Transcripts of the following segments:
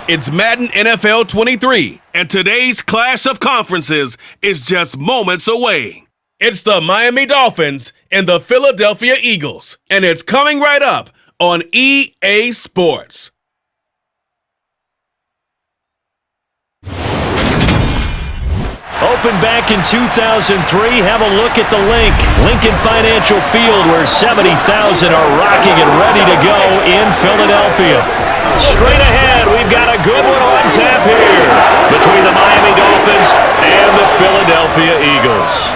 It's Madden NFL 23, and today's clash of conferences is just moments away. It's the Miami Dolphins and the Philadelphia Eagles, and it's coming right up on EA Sports. Opened back in 2003, have a look at the link. Lincoln Financial Field, where 70,000 are rocking and ready to go in Philadelphia. Straight ahead, we've got a good one on tap here between the Miami Dolphins and the Philadelphia Eagles.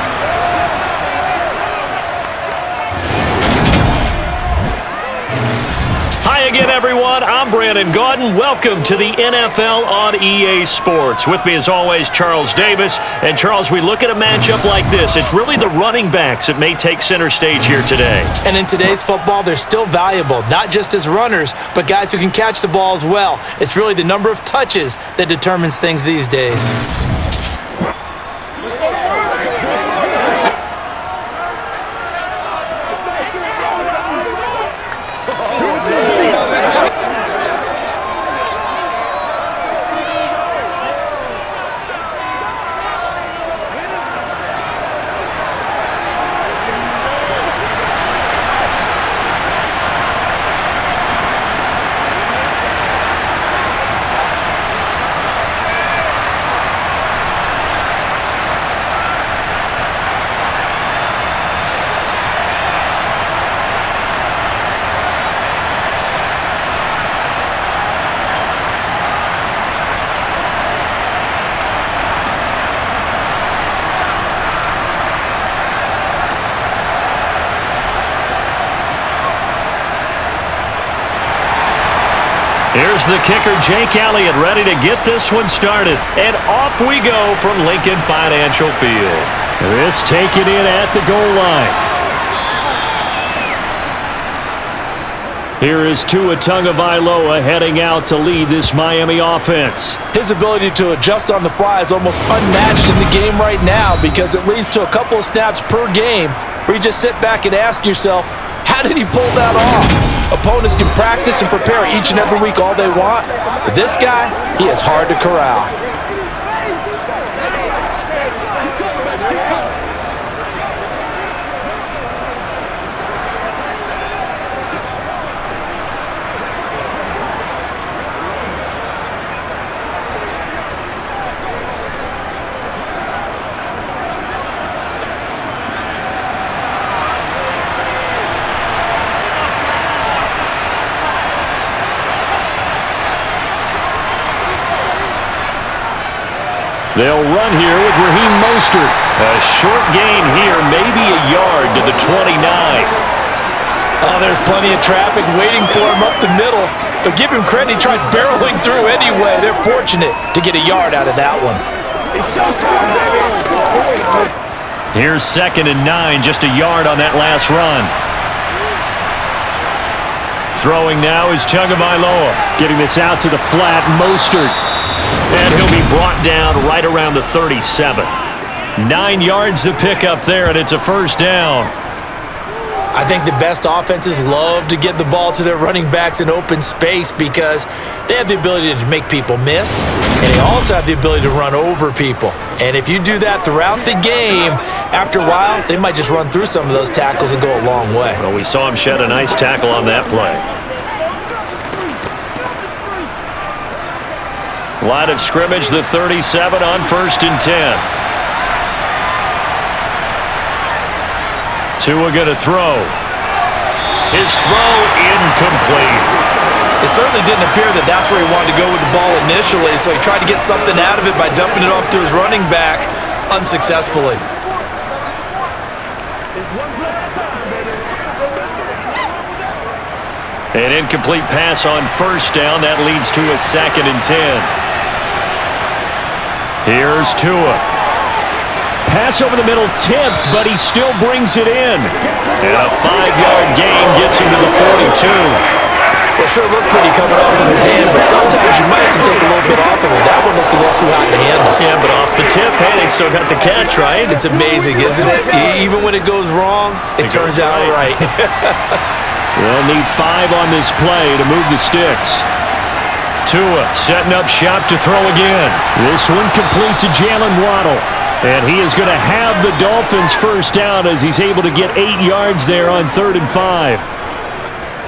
Hi again, everyone. I'm Brandon Gaudin. Welcome to the NFL on EA Sports. With me, as always, Charles Davis. And, Charles, we look at a matchup like this. It's really the running backs that may take center stage here today. And in today's football, they're still valuable, not just as runners, but guys who can catch the ball as well. It's really the number of touches that determines things these days. Here's the kicker, Jake Elliott, ready to get this one started. And off we go from Lincoln Financial Field. This taken in at the goal line. Here is Tua Tagovailoa heading out to lead this Miami offense. His ability to adjust on the fly is almost unmatched in the game right now because it leads to a couple of snaps per game where you just sit back and ask yourself, how did he pull that off? Opponents can practice and prepare each and every week all they want, but this guy, he is hard to corral. They'll run here with Raheem Mostert. A short gain here, maybe a yard to the 29. Oh, there's plenty of traffic waiting for him up the middle. But give him credit, he tried barreling through anyway. They're fortunate to get a yard out of that one. It's showtime, baby. Here's 2nd and 9, just a yard on that last run. Throwing now is Tagovailoa. Getting this out to the flat, Mostert. And he'll be brought down right around the 37. 9 yards to pick up there, and it's a first down. I think the best offenses love to get the ball to their running backs in open space because they have the ability to make people miss, and they also have the ability to run over people. And if you do that throughout the game, after a while, they might just run through some of those tackles and go a long way. Well, we saw him shed a nice tackle on that play. Line of scrimmage, the 37 on 1st and 10. Tua going to throw. His throw incomplete. It certainly didn't appear that that's where he wanted to go with the ball initially, so he tried to get something out of it by dumping it off to his running back unsuccessfully. An incomplete pass on 1st down. That leads to a 2nd and 10. Here's Tua. Pass over the middle tipped, but he still brings it in. And a 5-yard gain gets him to the 42. Well, sure looked pretty coming off of his hand, but sometimes you might have to take a little bit off of it. That one looked a little too hot to handle. Yeah, but off the tip, hey, they still got the catch, right? It's amazing, isn't it? Even when it goes wrong, it turns out right. They'll need 5 on this play to move the sticks. Tua setting up shop to throw again. This one complete to Jalen Waddle. And he is going to have the Dolphins first down as he's able to get 8 yards there on 3rd and 5.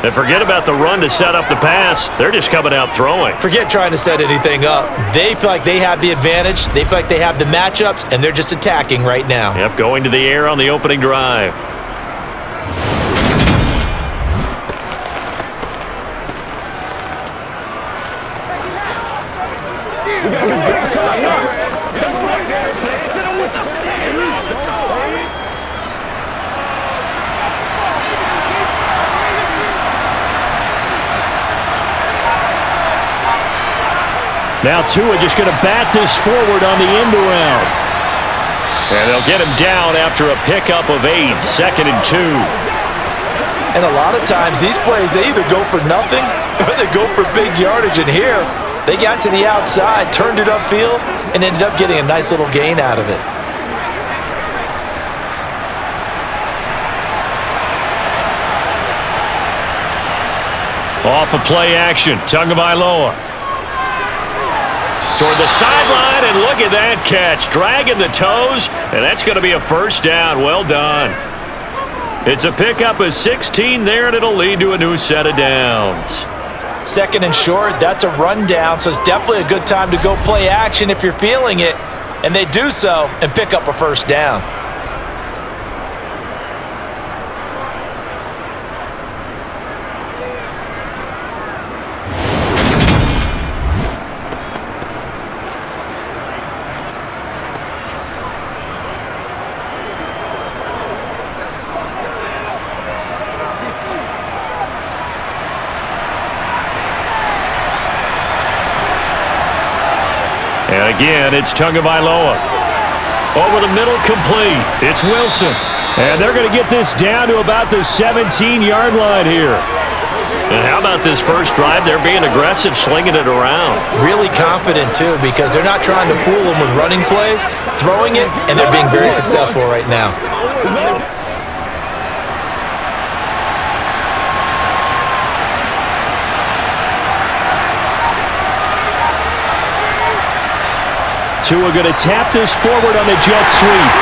And forget about the run to set up the pass. They're just coming out throwing. Forget trying to set anything up. They feel like they have the advantage. They feel like they have the matchups, and they're just attacking right now. Yep, going to the air on the opening drive. Now Tua just going to bat this forward on the end around. And they'll get him down after a pickup of 8, 2nd and 2. And a lot of times these plays, they either go for nothing or they go for big yardage. And here, they got to the outside, turned it upfield, and ended up getting a nice little gain out of it. Off of play action, Tagovailoa. Toward the sideline, and look at that catch. Dragging the toes, and that's going to be a first down. Well done. It's a pickup of 16 there, and it'll lead to a new set of downs. 2nd and short, that's a rundown, so it's definitely a good time to go play action if you're feeling it. And they do so and pick up a first down. And again, it's Tagovailoa. Over the middle, complete. It's Wilson. And they're going to get this down to about the 17-yard line here. And how about this first drive? They're being aggressive, slinging it around. Really confident, too, because they're not trying to fool them with running plays, throwing it, and they're being very successful right now. Tua going to tap this forward on the jet sweep.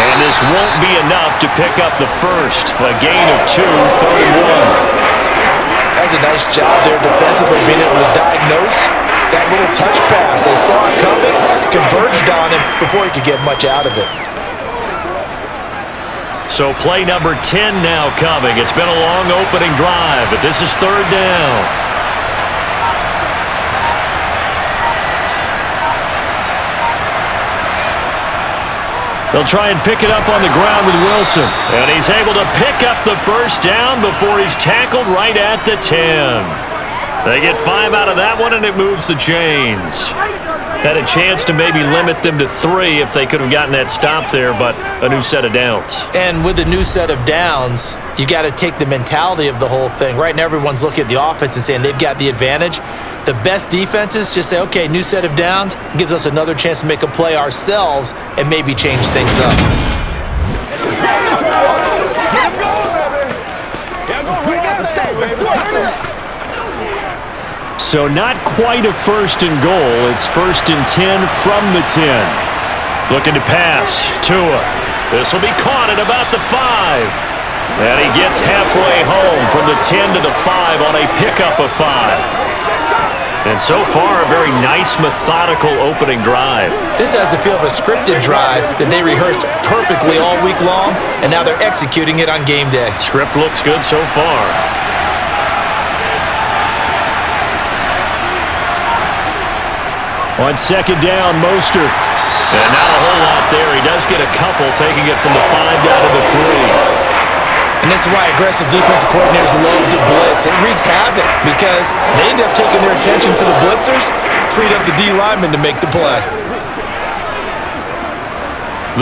And this won't be enough to pick up the first. A gain of 2, 3rd and 1. That's a nice job there defensively, being able to diagnose that little touch pass. They saw it coming, converged on him before he could get much out of it. So play number 10 now coming. It's been a long opening drive, but this is 3rd down. They'll try and pick it up on the ground with Wilson. And he's able to pick up the first down before he's tackled right at the 10. They get 5 out of that one, and it moves the chains. Had a chance to maybe limit them to 3 if they could have gotten that stop there, but a new set of downs. And with a new set of downs, you got to take the mentality of the whole thing. Right now, everyone's looking at the offense and saying they've got the advantage. The best defenses just say, okay, new set of downs, gives us another chance to make a play ourselves and maybe change things up. So not quite a 1st and goal. It's 1st and 10 from the 10. Looking to pass. Tua. This will be caught at about the 5. And he gets halfway home from the 10 to the 5 on a pickup of 5. And so far, a very nice, methodical opening drive. This has the feel of a scripted drive that they rehearsed perfectly all week long, and now they're executing it on game day. Script looks good so far. On 2nd down, Mostert. And not a whole lot there. He does get a couple, taking it from the 5 down to the 3. And this is why aggressive defensive coordinators love to blitz. It wreaks havoc because they end up taking their attention to the blitzers, freed up the D lineman to make the play.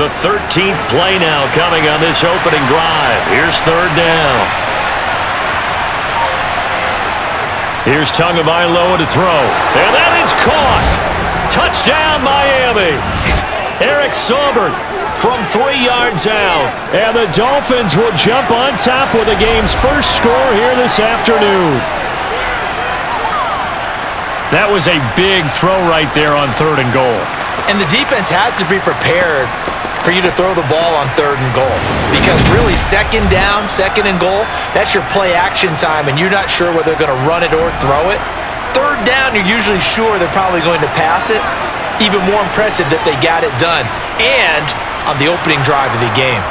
The 13th play now coming on this opening drive. Here's 3rd down. Here's Tagovailoa to throw. And that is caught. Touchdown, Miami. Eric Saubert from 3 yards out. And the Dolphins will jump on top with the game's first score here this afternoon. That was a big throw right there on 3rd and goal. And the defense has to be prepared for you to throw the ball on 3rd and goal. Because really, 2nd down, 2nd and goal, that's your play action time, and you're not sure whether they're going to run it or throw it. 3rd down, you're usually sure they're probably going to pass it. Even more impressive that they got it done. And on the opening drive of the game.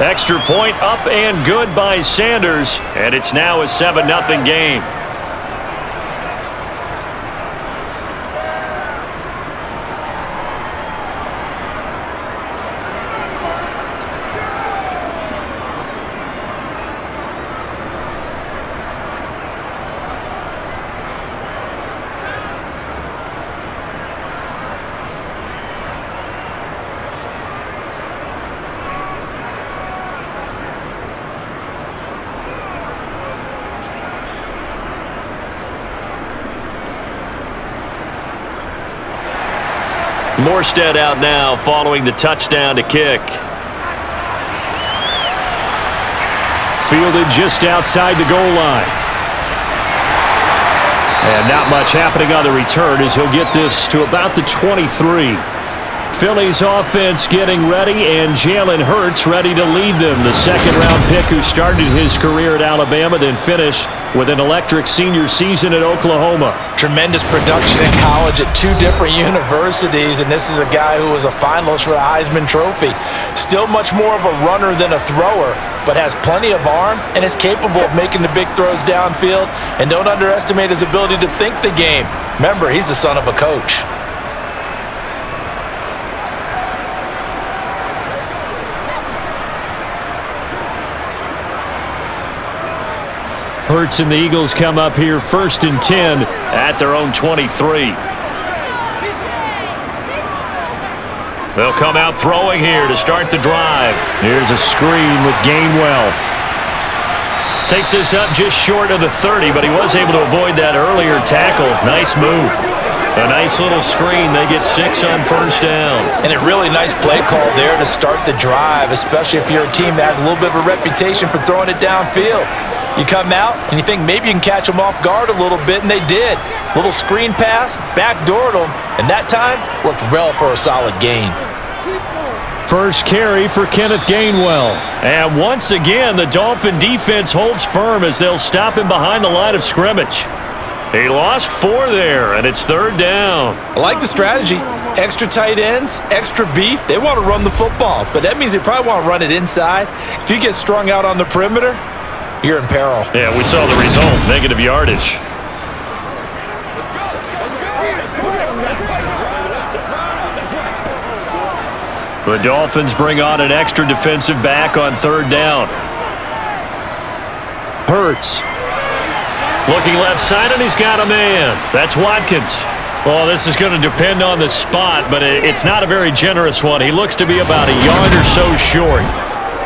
Extra point up and good by Sanders, and it's now a 7-0 game. Morstead out now following the touchdown to kick. Fielded just outside the goal line. And not much happening on the return as he'll get this to about the 23. Philly's offense getting ready, and Jalen Hurts ready to lead them. The 2nd-round pick who started his career at Alabama, then finished with an electric senior season at Oklahoma. Tremendous production in college at 2 different universities, and this is a guy who was a finalist for the Heisman Trophy. Still much more of a runner than a thrower, but has plenty of arm and is capable of making the big throws downfield. And don't underestimate his ability to think the game. Remember, he's the son of a coach. Hurts and the Eagles come up here 1st and 10 at their own 23. They'll come out throwing here to start the drive. Here's a screen with Gainwell. Takes this up just short of the 30, but he was able to avoid that earlier tackle. Nice move. A nice little screen. They get 6 on 1st down. And a really nice play call there to start the drive, especially if you're a team that has a little bit of a reputation for throwing it downfield. You come out and you think maybe you can catch them off guard a little bit, and they did. Little screen pass, backdoored them, and that time worked well for a solid gain. First carry for Kenneth Gainwell. And once again, the Dolphin defense holds firm as they'll stop him behind the line of scrimmage. He lost 4 there, and it's 3rd down. I like the strategy. Extra tight ends, extra beef. They want to run the football, but that means they probably want to run it inside. If you get strung out on the perimeter, you're in peril. Yeah, we saw the result, negative yardage. The Dolphins bring on an extra defensive back on 3rd down. Hurts. Looking left side, and he's got a man. That's Watkins. Well, this is going to depend on the spot, but it's not a very generous one. He looks to be about a yard or so short.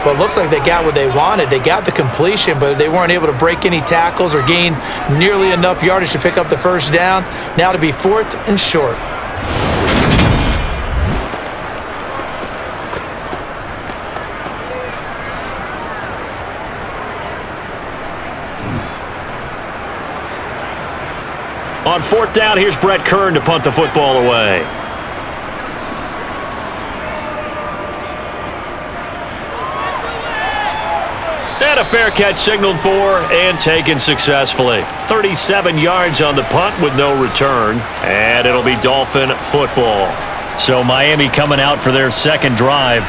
Well, it looks like they got what they wanted. They got the completion, but they weren't able to break any tackles or gain nearly enough yardage to pick up the 1st down. Now to be 4th and short. On 4th down, here's Brett Kern to punt the football away. And a fair catch signaled for and taken successfully. 37 yards on the punt with no return, and it'll be Dolphin football. So Miami coming out for their 2nd drive.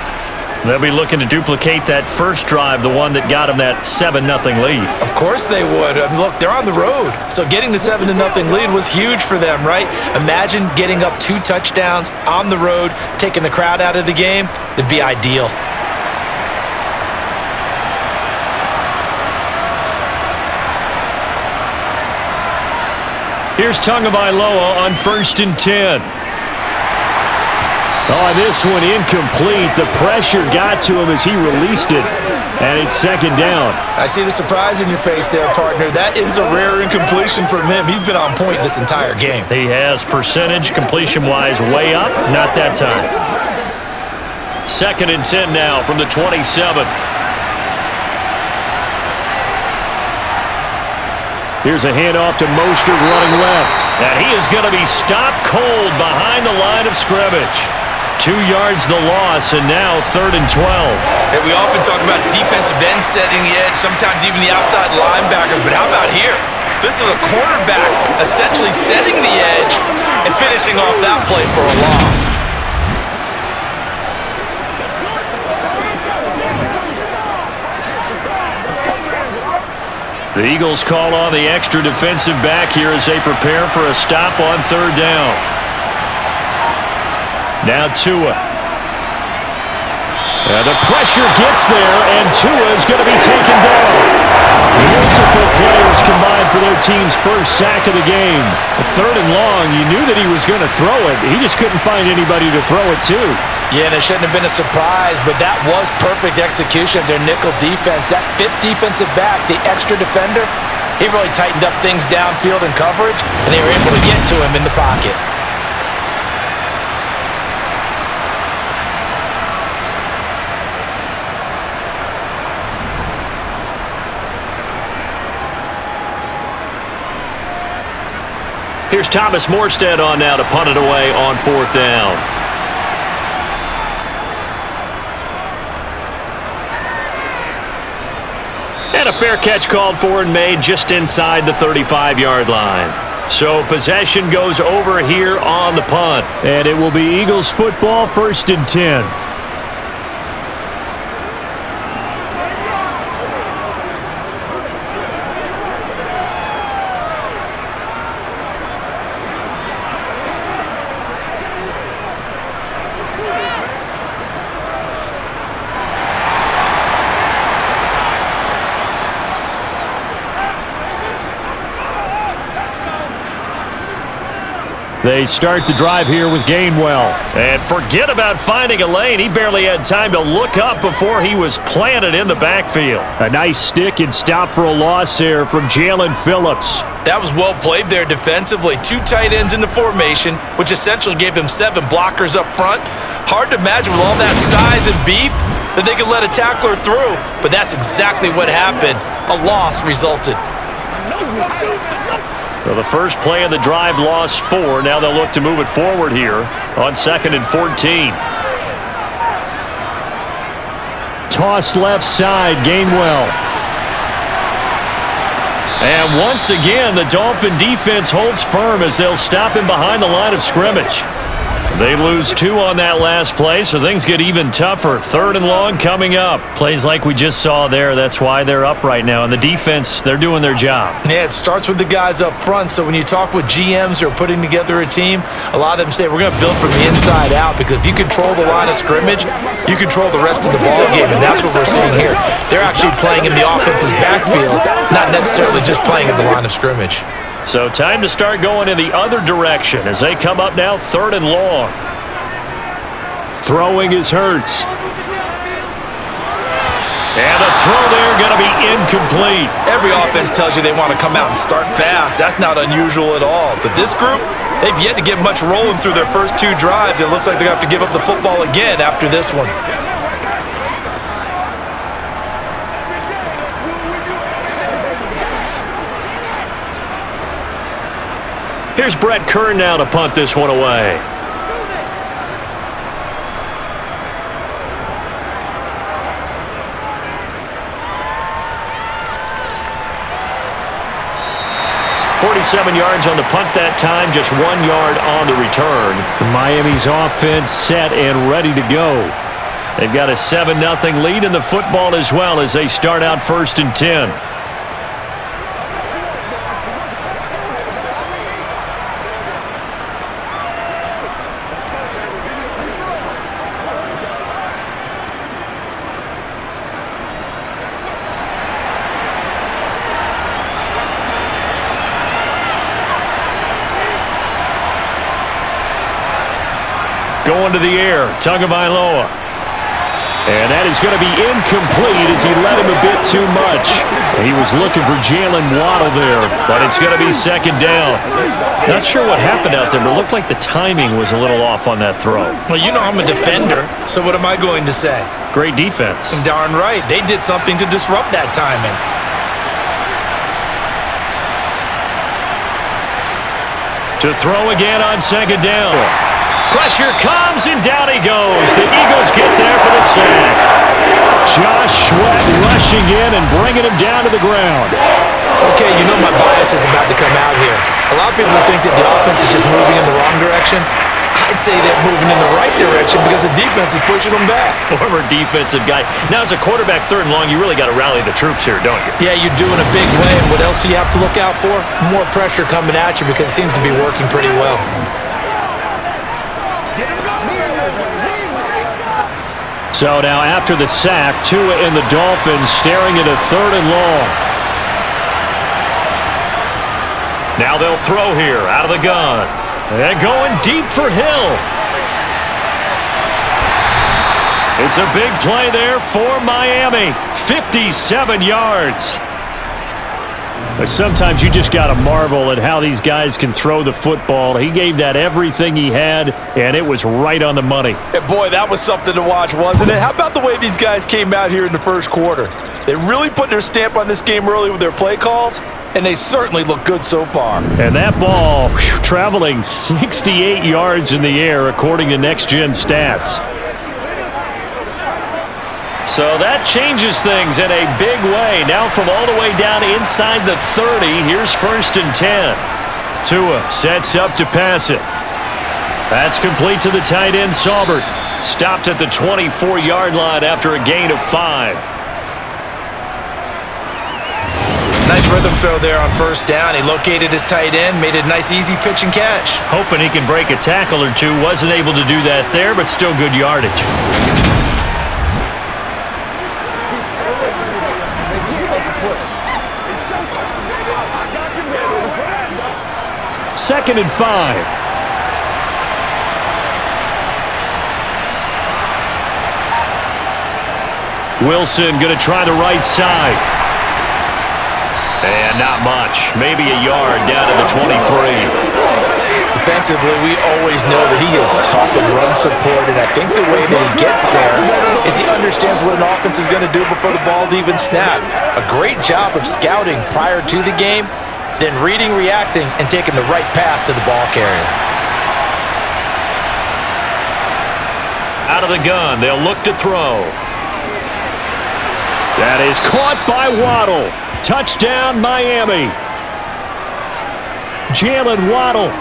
They'll be looking to duplicate that first drive, the one that got them that 7-0 lead. Of course they would. I mean, look, they're on the road. So getting the 7-0 lead was huge for them, right? Imagine getting up 2 touchdowns on the road, taking the crowd out of the game. It'd be ideal. Here's Tagovailoa on 1st and 10. Oh, this one incomplete. The pressure got to him as he released it, and it's 2nd down. I see the surprise in your face there, partner. That is a rare incompletion from him. He's been on point this entire game. He has percentage completion-wise way up. Not that time. 2nd and 10 now from the 27. Here's a handoff to Mostert running left. And he is going to be stopped cold behind the line of scrimmage. 2 yards the loss, and now 3rd and 12. Hey, we often talk about defensive ends setting the edge, sometimes even the outside linebackers, but how about here? This is a cornerback essentially setting the edge and finishing off that play for a loss. The Eagles call on the extra defensive back here as they prepare for a stop on 3rd down. Now Tua. The pressure gets there, and Tua is going to be taken down. Multiple players combined for their team's first sack of the game. 3rd and long, you knew that he was going to throw it. He just couldn't find anybody to throw it to. Yeah, and it shouldn't have been a surprise, but that was perfect execution of their nickel defense. That 5th defensive back, the extra defender, he really tightened up things downfield in coverage, and they were able to get to him in the pocket. Here's Thomas Morstead on now to punt it away on 4th down. And a fair catch called for and made just inside the 35-yard line. So possession goes over here on the punt. And it will be Eagles football, 1st and 10. They start the drive here with Gainwell. And forget about finding a lane. He barely had time to look up before he was planted in the backfield. A nice stick and stop for a loss there from Jalen Phillips. That was well played there defensively. 2 tight ends in the formation, which essentially gave them 7 blockers up front. Hard to imagine with all that size and beef that they could let a tackler through. But that's exactly what happened. A loss resulted. So the first play of the drive lost 4. Now they'll look to move it forward here on 2nd and 14. Toss left side, Gainwell. And once again, the Dolphin defense holds firm as they'll stop him behind the line of scrimmage. They lose 2 on that last play, so things get even tougher. 3rd and long coming up. Plays like we just saw there, that's why they're up right now. And the defense, they're doing their job. Yeah, it starts with the guys up front. So when you talk with GMs who are putting together a team, a lot of them say we're going to build from the inside out, because if you control the line of scrimmage, you control the rest of the ball game, and that's what we're seeing here. They're actually playing in the offense's backfield, not necessarily just playing at the line of scrimmage. So time to start going in the other direction as they come up now 3rd and long. Throwing is Hurts. And the throw there going to be incomplete. Every offense tells you they want to come out and start fast. That's not unusual at all. But this group, they've yet to get much rolling through their first 2 drives. It looks like they're going to have to give up the football again after this one. Here's Brett Kern now to punt this one away. .47 yards on the punt that time, just 1 yard on the return. Miami's offense set and ready to go. They've got a 7-0 lead in the football as well as they start out 1st and 10. Going to the air, Tagovailoa. And that is going to be incomplete as he led him a bit too much. He was looking for Jalen Waddle there, but it's going to be 2nd down. Not sure what happened out there, but it looked like the timing was a little off on that throw. Well, you know I'm a defender, so what am I going to say? Great defense. Darn right. They did something to disrupt that timing. To throw again on second down. Pressure comes, and down he goes. The Eagles get there for the sack. Josh Sweat rushing in and bringing him down to the ground. Okay, you know my bias is about to come out here. A lot of people think that the offense is just moving in the wrong direction. I'd say they're moving in the right direction because the defense is pushing them back. Former defensive guy. Now, as a quarterback, 3rd and long, you really got to rally the troops here, don't you? Yeah, you do in a big way. And what else do you have to look out for? More pressure coming at you because it seems to be working pretty well. So now after the sack, Tua and the Dolphins staring at a 3rd and long. Now they'll throw here out of the gun. And going deep for Hill. It's a big play there for Miami. 57 yards. But sometimes you just got to marvel at how these guys can throw the football. He gave that everything he had, and it was right on the money. And boy, that was something to watch, wasn't it? How about the way these guys came out here in the first quarter? They really put their stamp on this game early with their play calls, and they certainly look good so far. And that ball traveling 68 yards in the air, according to Next Gen Stats. So that changes things in a big way. Now from all the way down inside the 30, here's 1st and 10. Tua sets up to pass it. That's complete to the tight end, Saubert. Stopped at the 24-yard line after a gain of 5. Nice rhythm throw there on 1st down. He located his tight end, made it a nice easy pitch and catch. Hoping he can break a tackle or two. Wasn't able to do that there, but still good yardage. 2nd and 5. Wilson going to try the right side. And not much. Maybe a yard down to the 23. Defensively, we always know that he is tough and run support, and I think the way that he gets there is he understands what an offense is going to do before the ball's even snapped. A great job of scouting prior to the game, then reading, reacting, and taking the right path to the ball carrier. Out of the gun, they'll look to throw. That is caught by Waddle. Touchdown, Miami. Jalen Waddle,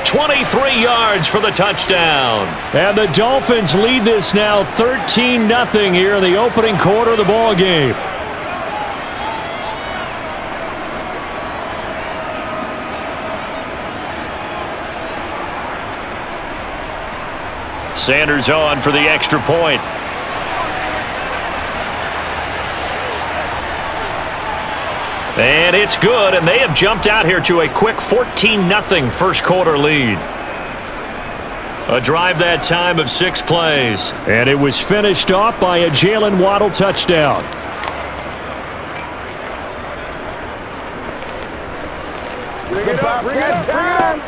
23 yards for the touchdown. And the Dolphins lead this now 13-0 here in the opening quarter of the ball game. Sanders on for the extra point. And it's good, and they have jumped out here to a quick 14-0 first quarter lead. A drive that time of 6 plays. And it was finished off by a Jalen Waddle touchdown. Bring it up, bring it up, bring it up.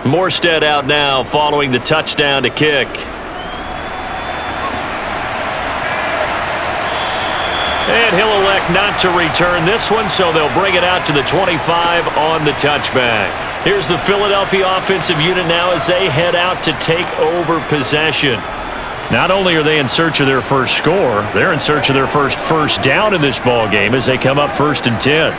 Morstead out now following the touchdown to kick. And he'll elect not to return this one, so they'll bring it out to the 25 on the touchback. Here's the Philadelphia offensive unit now as they head out to take over possession. Not only are they in search of their first score, they're in search of their first down in this ball game as they come up 1st and 10.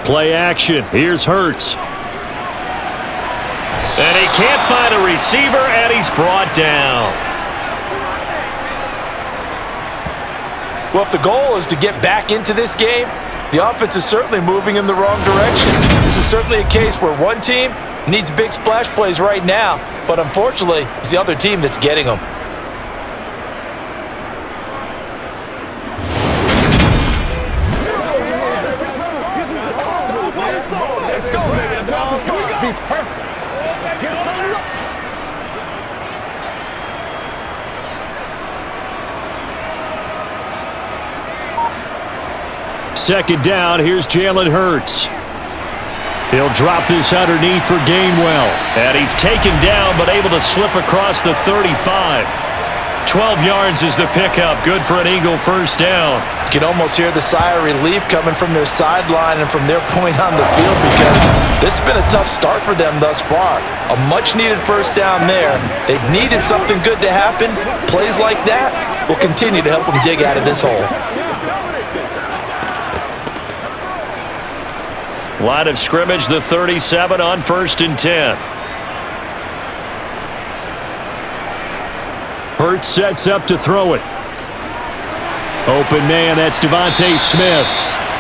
Play action. Here's Hurts. And he can't find a receiver, and he's brought down. Well, if the goal is to get back into this game, the offense is certainly moving in the wrong direction. This is certainly a case where one team Needs big splash plays right now, but unfortunately, it's the other team that's getting them. Be perfect. Let's get some. Second down, here's Jalen Hurts. He'll drop this underneath for Gainwell. And he's taken down, but able to slip across the 35. 12 yards is the pickup. Good for an Eagle first down. You can almost hear the sigh of relief coming from their sideline and from their point on the field because this has been a tough start for them thus far. A much-needed first down there. They've needed something good to happen. Plays like that will continue to help them dig out of this hole. Line of scrimmage, the 37 on 1st and 10. Hurts sets up to throw it. Open man, that's Devontae Smith.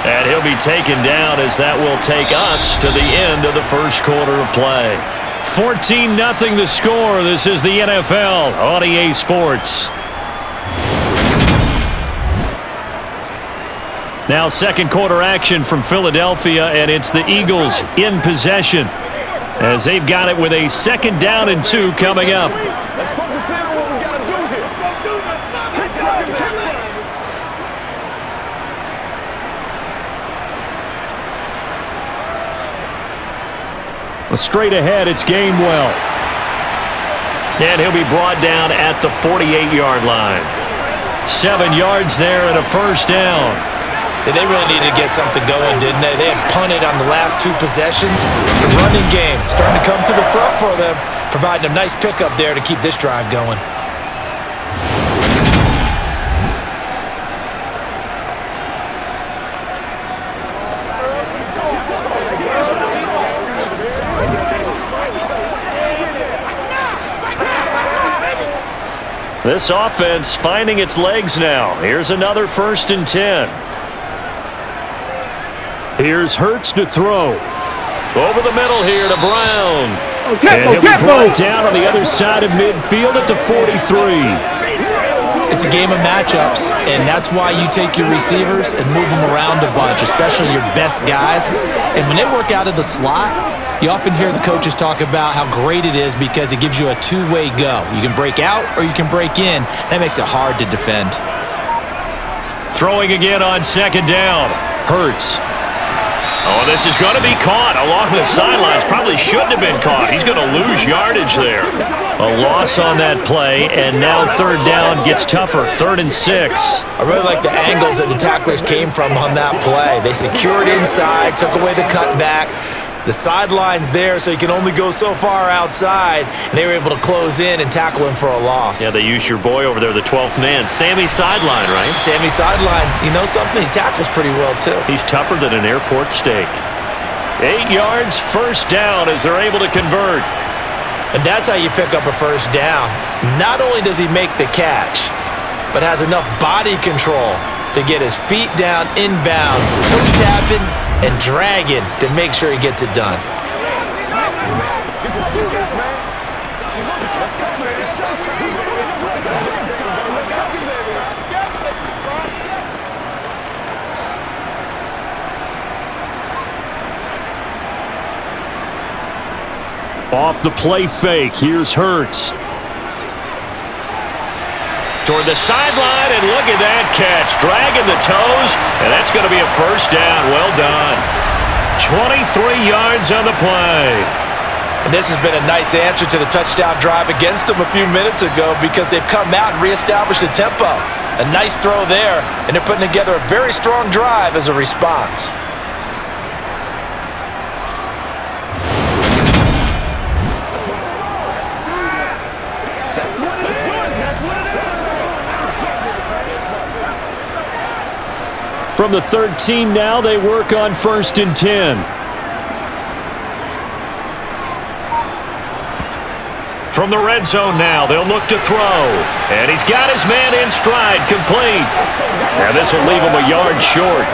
And he'll be taken down as that will take us to the end of the first quarter of play. 14-0 the score. This is the NFL on EA Sports. Now second quarter action from Philadelphia, and it's the Eagles in possession as they've got it with a 2nd down and 2 coming up. Let's focus in on what we got to do here. Straight ahead, it's Gainwell. And he'll be brought down at the 48-yard line. 7 yards there and a first down. They really needed to get something going, didn't they? They had punted on the last 2 possessions. The running game starting to come to the front for them, providing a nice pickup there to keep this drive going. This offense finding its legs now. Here's another 1st and 10. Here's Hurts to throw. Over the middle here to Brown. And he'll be brought down on the other side of midfield at the 43. It's a game of matchups, and that's why you take your receivers and move them around a bunch, especially your best guys. And when they work out of the slot, you often hear the coaches talk about how great it is because it gives you a two-way go. You can break out or you can break in. That makes it hard to defend. Throwing again on 2nd down. Hurts. Oh, this is going to be caught along the sidelines. Probably shouldn't have been caught. He's going to lose yardage there. A loss on that play, and now 3rd down gets tougher. 3rd and 6. I really like the angles that the tacklers came from on that play. They secured inside, took away the cutback. The sideline's there, so you can only go so far outside, and they were able to close in and tackle him for a loss. Yeah, they used your boy over there, the 12th man. Sammy Sideline, right? Sammy Sideline. You know something? He tackles pretty well, too. He's tougher than an airport steak. 8 yards, 1st down as they're able to convert. And that's how you pick up a 1st down. Not only does he make the catch, but has enough body control to get his feet down inbounds, toe tapping and dragging to make sure he gets it done. Off the play fake, here's Hurts. Toward the sideline, and look at that catch. Dragging the toes, and that's going to be a 1st down. Well done. 23 yards on the play. And this has been a nice answer to the touchdown drive against them a few minutes ago because they've come out and reestablished the tempo. A nice throw there, and they're putting together a very strong drive as a response. From the 13 now, they work on 1st and 10. From the red zone now, they'll look to throw. And he's got his man in stride, complete. And this will leave him a yard short.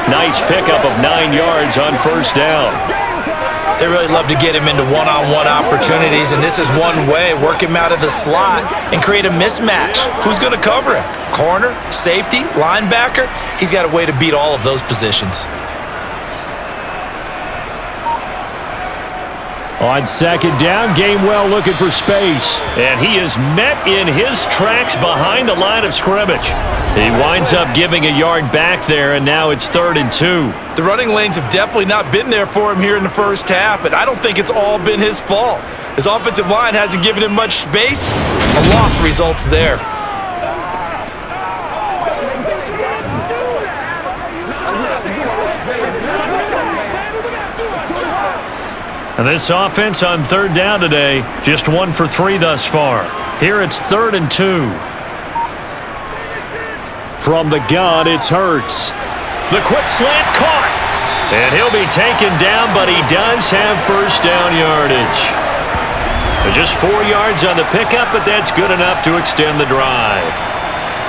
Nice pickup of 9 yards on 1st down. They really love to get him into one-on-one opportunities, and this is one way. Work him out of the slot and create a mismatch. Who's going to cover him? Corner, safety, linebacker? He's got a way to beat all of those positions. On second down, Gainwell looking for space. And he is met in his tracks behind the line of scrimmage. He winds up giving a yard back there, and now it's 3rd and 2. The running lanes have definitely not been there for him here in the first half, and I don't think it's all been his fault. His offensive line hasn't given him much space. A loss results there. And this offense on 3rd down today, just 1 for 3 thus far. Here it's 3rd and 2. From the gun, it's Hurts. The quick slant caught. And he'll be taken down, but he does have first down yardage. Just 4 yards on the pickup, but that's good enough to extend the drive.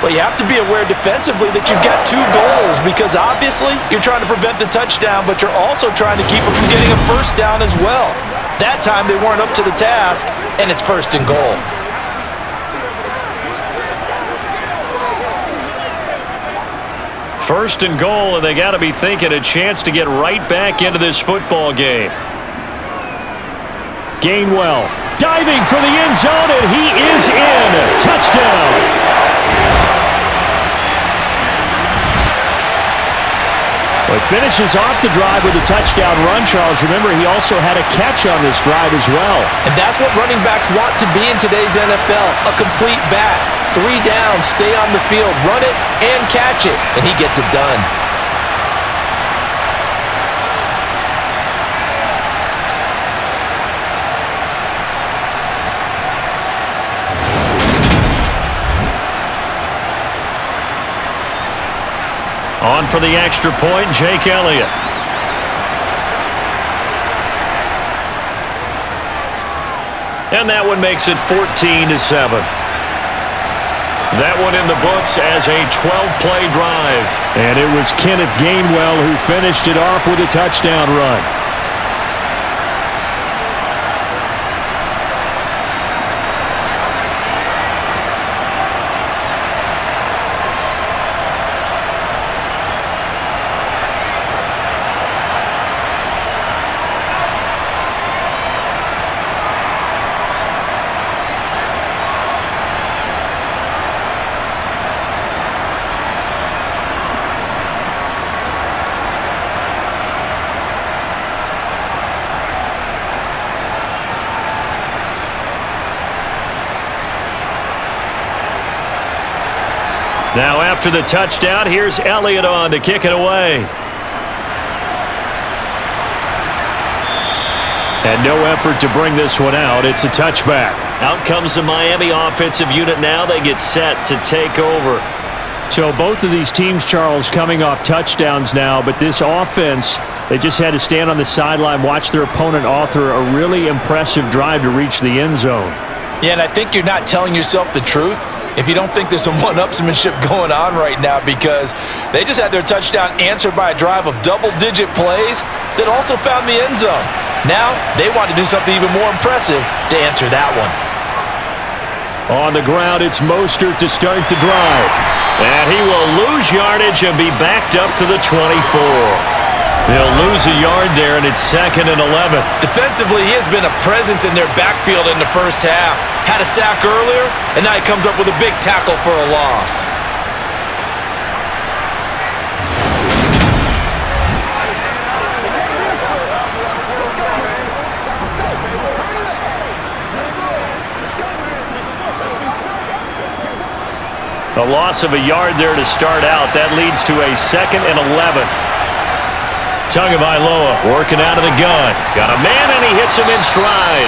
Well, you have to be aware defensively that you've got 2 goals because obviously you're trying to prevent the touchdown, but you're also trying to keep them from getting a first down as well. That time they weren't up to the task, and it's 1st and goal. First and goal, and they got to be thinking a chance to get right back into this football game. Gainwell diving for the end zone, and he is in. Touchdown. Well, he finishes off the drive with a touchdown run, Charles. Remember, he also had a catch on this drive as well. And that's what running backs want to be in today's NFL, a complete back. 3 downs, stay on the field, run it, and catch it, and he gets it done. On for the extra point, Jake Elliott. And that one makes it 14-7. That one in the books as a 12-play drive. And it was Kenneth Gainwell who finished it off with a touchdown run. Now after the touchdown, here's Elliott on to kick it away. And no effort to bring this one out. It's a touchback. Out comes the Miami offensive unit now. They get set to take over. So both of these teams, Charles, coming off touchdowns now, but this offense, they just had to stand on the sideline, watch their opponent author a really impressive drive to reach the end zone. Yeah, and I think you're not telling yourself the truth if you don't think there's some one-upsmanship going on right now, because they just had their touchdown answered by a drive of double-digit plays that also found the end zone. Now they want to do something even more impressive to answer that one. On the ground, it's Mostert to start the drive. And he will lose yardage and be backed up to the 24. They'll lose a yard there, and it's 2nd and 11. Defensively, he has been a presence in their backfield in the first half. Had a sack earlier, and now he comes up with a big tackle for a loss. A loss of a yard there to start out. That leads to a 2nd and 11. Tagovailoa working out of the gun. Got a man, and he hits him in stride.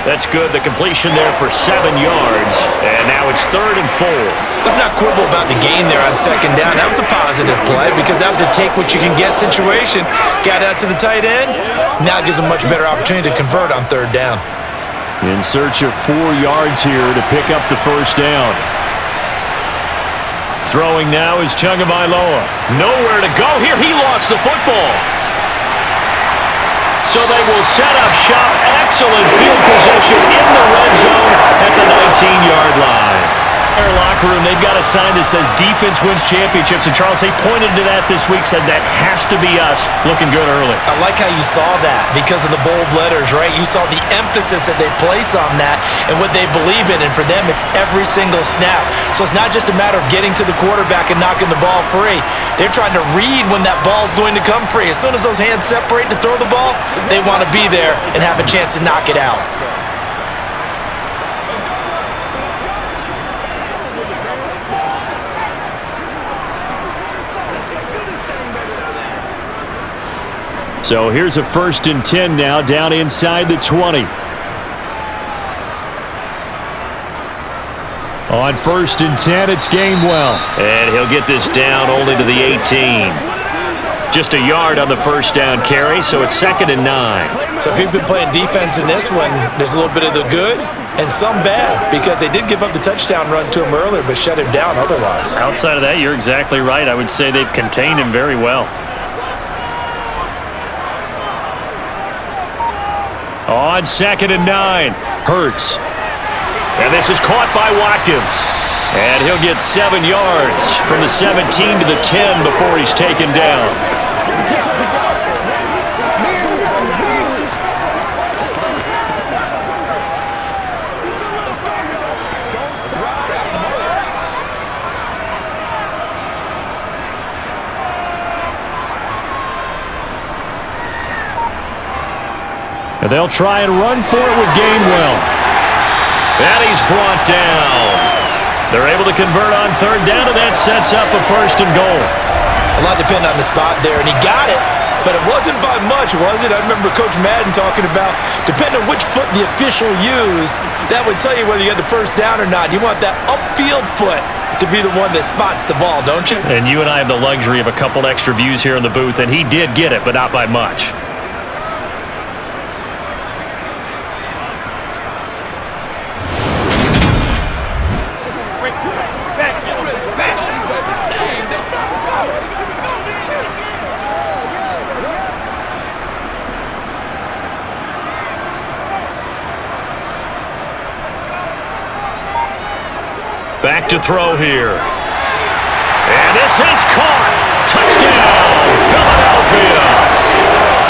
That's good. The completion there for 7 yards. And now it's 3rd and 4. Let's not quibble about the gain there on 2nd down. That was a positive play because that was a take-what-you-can-get situation. Got out to the tight end. Now it gives a much better opportunity to convert on 3rd down. In search of 4 yards here to pick up the first down. Throwing now is Tagovailoa. Nowhere to go here. He lost the football. so they will set up shop. Excellent field position in the red zone at the 19-yard line. Their locker room, they've got a sign that says defense wins championships, and Charles, they pointed to that this week, said that has to be us. Looking good early. I like how you saw that because of the bold letters, right? You saw the emphasis that they place on that and what they believe in, and for them, it's every single snap. So it's not just a matter of getting to the quarterback and knocking the ball free. They're trying to read when that ball's going to come free. As soon as those hands separate to throw the ball, they want to be there and have a chance to knock it out. So here's a 1st and 10 now, down inside the 20. On 1st and 10, it's Gainwell. And he'll get this down only to the 18. Just a yard on the first down carry, so it's 2nd and 9. So if you've been playing defense in this one, there's a little bit of the good and some bad, because they did give up the touchdown run to him earlier, but shut him down otherwise. Outside of that, you're exactly right. I would say they've contained him very well. On 2nd and 9, Hurts. And this is caught by Watkins. And he'll get 7 yards from the 17 to the 10 before he's taken down. And they'll try and run for it with Gainwell. And he's brought down. They're able to convert on 3rd down, and that sets up a 1st and goal. A lot depended on the spot there, and he got it, but it wasn't by much, was it? I remember Coach Madden talking about, depending on which foot the official used, that would tell you whether you had the 1st down or not. You want that upfield foot to be the one that spots the ball, don't you? And you and I have the luxury of a couple extra views here in the booth, and he did get it, but not by much. Back to throw here. And this is caught. Touchdown, Philadelphia.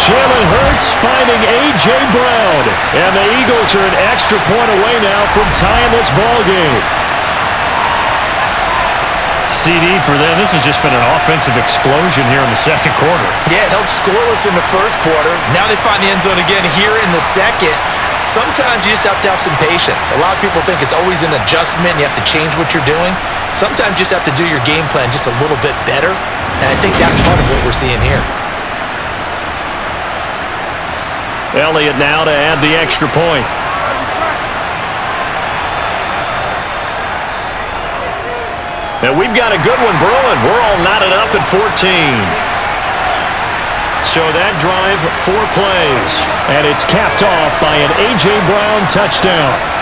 Jalen Hurts finding A.J. Brown. And the Eagles are an extra point away now from tying this ball game. CD for them. This has just been an offensive explosion here in the 2nd quarter. Yeah, held scoreless in the 1st quarter. Now they find the end zone again here in the 2nd. Sometimes you just have to have some patience. A lot of people think it's always an adjustment. You have to change what you're doing. Sometimes you just have to do your game plan just a little bit better. And I think that's part of what we're seeing here. Elliott now to add the extra point. Now we've got a good one brewing. We're all knotted up at 14. So that drive, 4 plays. And it's capped off by an A.J. Brown touchdown.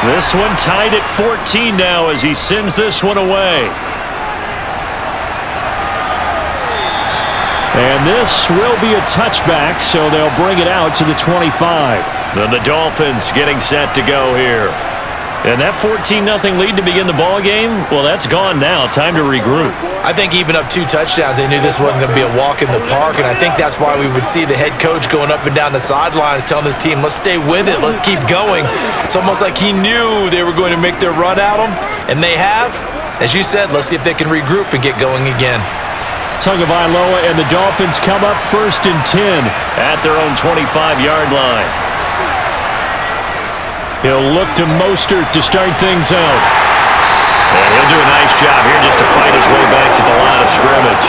This one tied at 14 now as he sends this one away. And this will be a touchback, so they'll bring it out to the 25. Then the Dolphins getting set to go here. And that 14-0 lead to begin the ball game, well, that's gone now. Time to regroup. I think even up 2 touchdowns, they knew this wasn't going to be a walk in the park, and I think that's why we would see the head coach going up and down the sidelines telling his team, let's stay with it, let's keep going. It's almost like he knew they were going to make their run at him, and they have. As you said, let's see if they can regroup and get going again. Tagovailoa and the Dolphins come up 1st and 10 at their own 25-yard line. He'll look to Mostert to start things out. And he'll do a nice job here just to fight his way back to the line of scrimmage.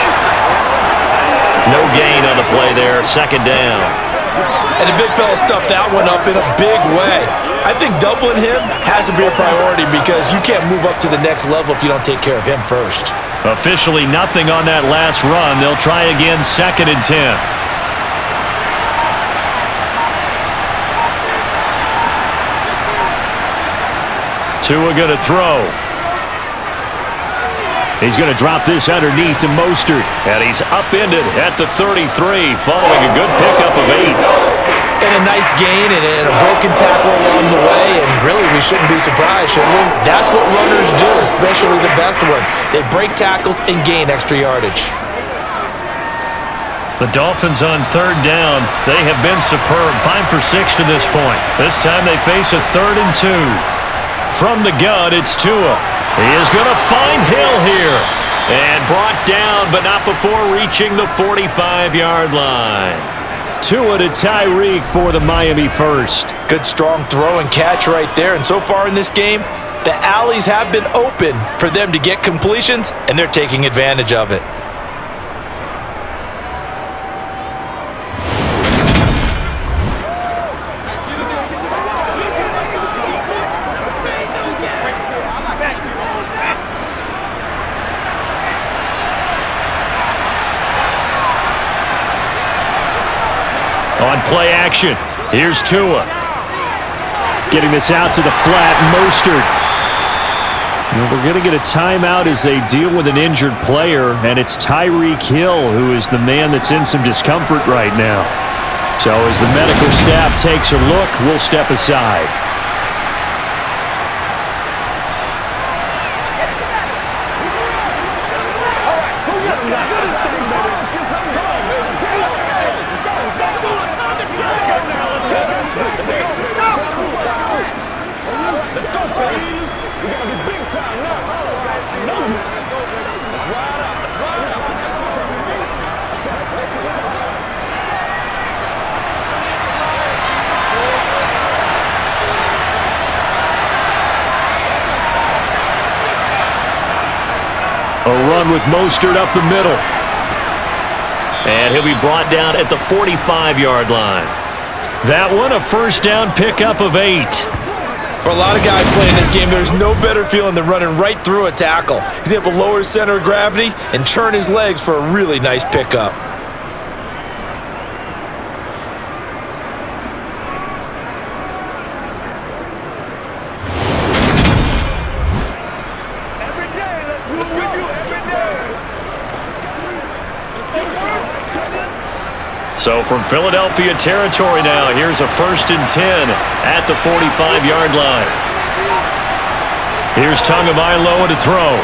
No gain on the play there, second down. And the big fella stuffed that one up in a big way. I think doubling him has to be a priority because you can't move up to the next level if you don't take care of him first. Officially nothing on that last run. They'll try again, second and 10. Tua going to throw. He's going to drop this underneath to Mostert. And he's upended at the 33 following a good pickup of 8. And a nice gain and a broken tackle along the way. And really, we shouldn't be surprised, should we? That's what runners do, especially the best ones. They break tackles and gain extra yardage. The Dolphins on third down. They have been superb. 5 for 6 to this point. This time they face a 3rd and 2. From the gun, it's Tua. He is going to find Hill here. And brought down, but not before reaching the 45-yard line. Tua to Tyreek for the Miami first. Good strong throw and catch right there. And so far in this game, the alleys have been open for them to get completions, and they're taking advantage of it. On play action, here's Tua. Getting this out to the flat, Mostert. And we're going to get a timeout as they deal with an injured player, and it's Tyreek Hill who is the man that's in some discomfort right now. So as the medical staff takes a look, we'll step aside. A run with Mostert up the middle. And he'll be brought down at the 45-yard line. That one, a first down pickup of 8. For a lot of guys playing this game, there's no better feeling than running right through a tackle. He's able to lower his center of gravity and turn his legs for a really nice pickup. So from Philadelphia territory now, here's a 1st and 10 at the 45-yard line. Here's Tagovailoa to throw.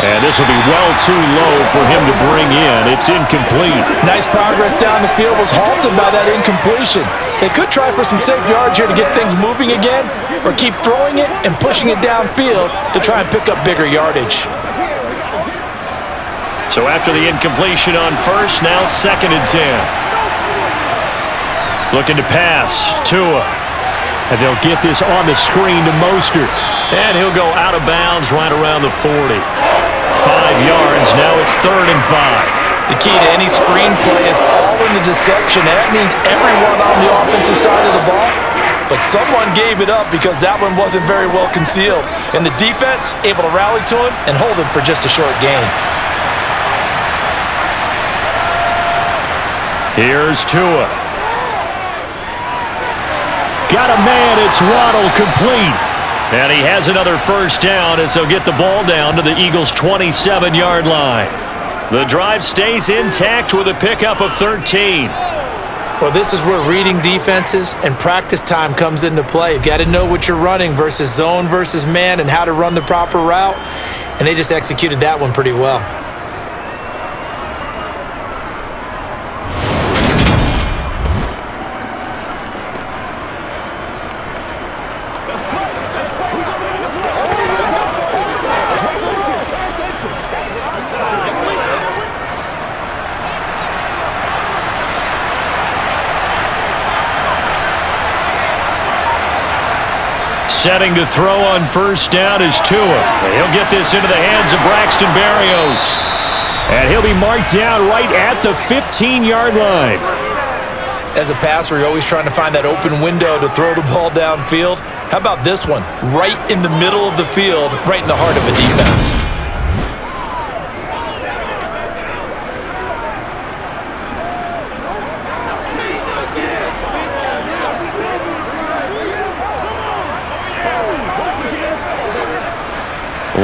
And this will be well too low for him to bring in. It's incomplete. Nice progress down the field was halted by that incompletion. They could try for some safe yards here to get things moving again, or keep throwing it and pushing it downfield to try and pick up bigger yardage. So after the incompletion on first, now 2nd and 10. Looking to pass, Tua. And they'll get this on the screen to Mostert. And he'll go out of bounds right around the 40. 5 yards, now it's 3rd and 5. The key to any screen play is all in the deception. That means everyone on the offensive side of the ball. But someone gave it up because that one wasn't very well concealed. And the defense able to rally to him and hold him for just a short gain. Here's Tua. Got a man, it's Waddle, complete. And he has another first down as they'll get the ball down to the Eagles' 27-yard line. The drive stays intact with a pickup of 13. Well, this is where reading defenses and practice time comes into play. You've got to know what you're running versus zone versus man and how to run the proper route. And they just executed that one pretty well. Setting to throw on first down is Tua. He'll get this into the hands of Braxton Berrios. And And he'll be marked down right at the 15-yard line. As a passer, you're always trying to find that open window to throw the ball downfield. How about this one? Right in the middle of the field, right in the heart of a defense.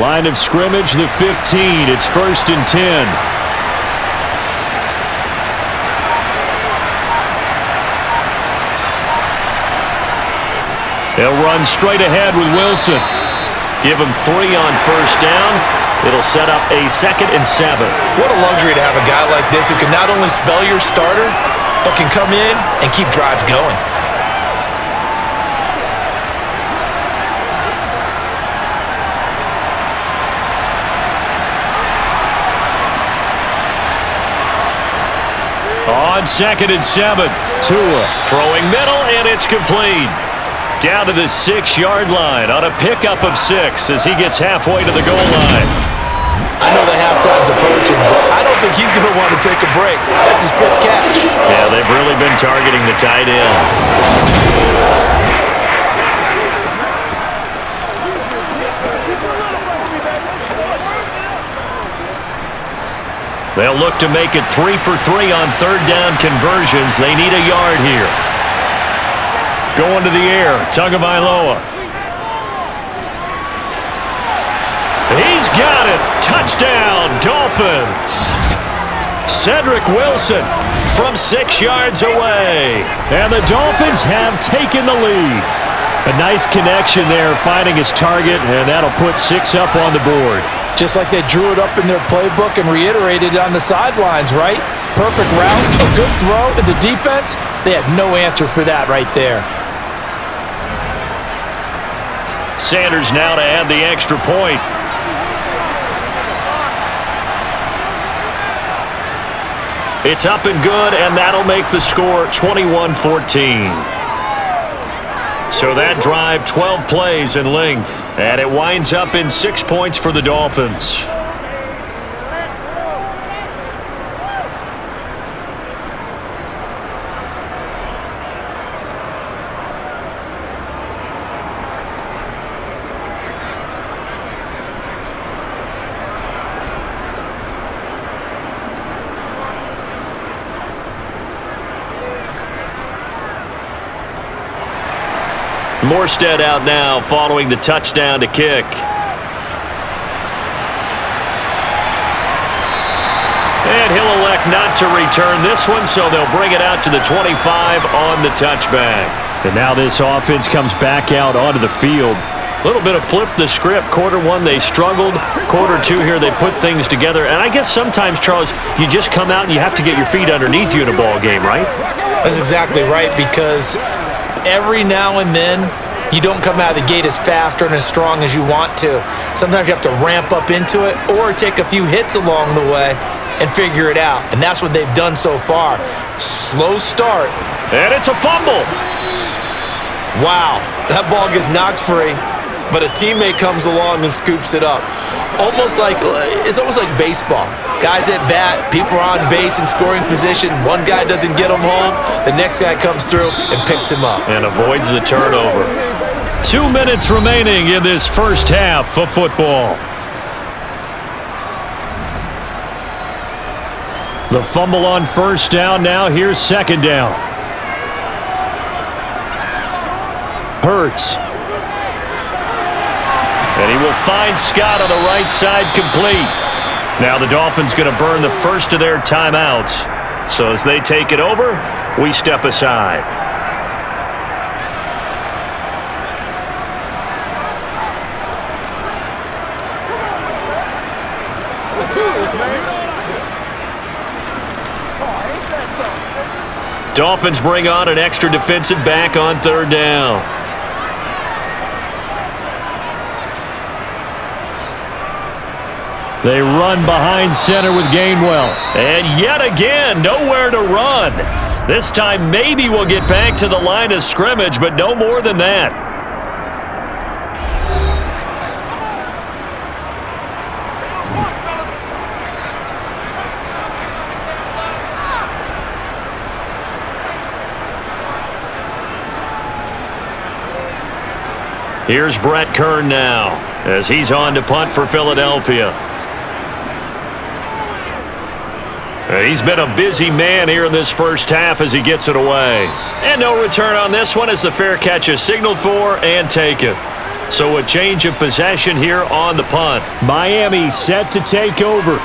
Line of scrimmage, the 15. It's 1st and 10. They'll run straight ahead with Wilson. Give him 3 on 1st down. It'll set up a 2nd and 7. What a luxury to have a guy like this who can not only spell your starter, but can come in and keep drives going. On 2nd and 7. Tua throwing middle, and it's complete. Down to the 6-yard line on a pickup of 6 as he gets halfway to the goal line. I know the halftime's approaching, but I don't think he's going to want to take a break. That's his 5th catch. Yeah, they've really been targeting the tight end. They'll look to make it 3 for 3 on 3rd down conversions. They need a yard here. Going to the air, Tagovailoa. He's got it. Touchdown, Dolphins. Cedric Wilson from 6 yards away. And the Dolphins have taken the lead. A nice connection there, finding his target, and that'll put 6 up on the board. Just like they drew it up in their playbook and reiterated it on the sidelines, right? Perfect route, a good throw, and the defense, they had no answer for that right there. Sanders now to add the extra point. It's up and good, and that'll make the score 21-14. So that drive, 12 plays in length, and it winds up in 6 points for the Dolphins. Morstead out now following the touchdown to kick. And he'll elect not to return this one, so they'll bring it out to the 25 on the touchback. And now this offense comes back out onto the field. A little bit of flip the script. Quarter 1, they struggled. Quarter 2 here, they put things together. And I guess sometimes, Charles, you just come out and you have to get your feet underneath you in a ball game, right? That's exactly right, because every now and then, you don't come out of the gate as fast or as strong as you want to. Sometimes you have to ramp up into it or take a few hits along the way and figure it out. And that's what they've done so far. Slow start. And it's a fumble. Wow, that ball gets knocked free, but a teammate comes along and scoops it up. It's almost like baseball. Guys at bat, people are on base in scoring position. One guy doesn't get him home. The next guy comes through and picks him up. And avoids the turnover. 2 minutes remaining in this first half of football. The fumble on 1st down. Now here's 2nd down. Hurts. And he will find Scott on the right side, complete. Now the Dolphins going to burn the first of their timeouts. So as they take it over, we step aside. Let's do this, man. Dolphins bring on an extra defensive back on 3rd down. They run behind center with Gainwell. And yet again, nowhere to run. This time maybe we'll get back to the line of scrimmage, but no more than that. Here's Brett Kern now as he's on to punt for Philadelphia. He's been a busy man here in this first half as he gets it away. And no return on this one as the fair catch is signaled for and taken. So a change of possession here on the punt. Miami set to take over.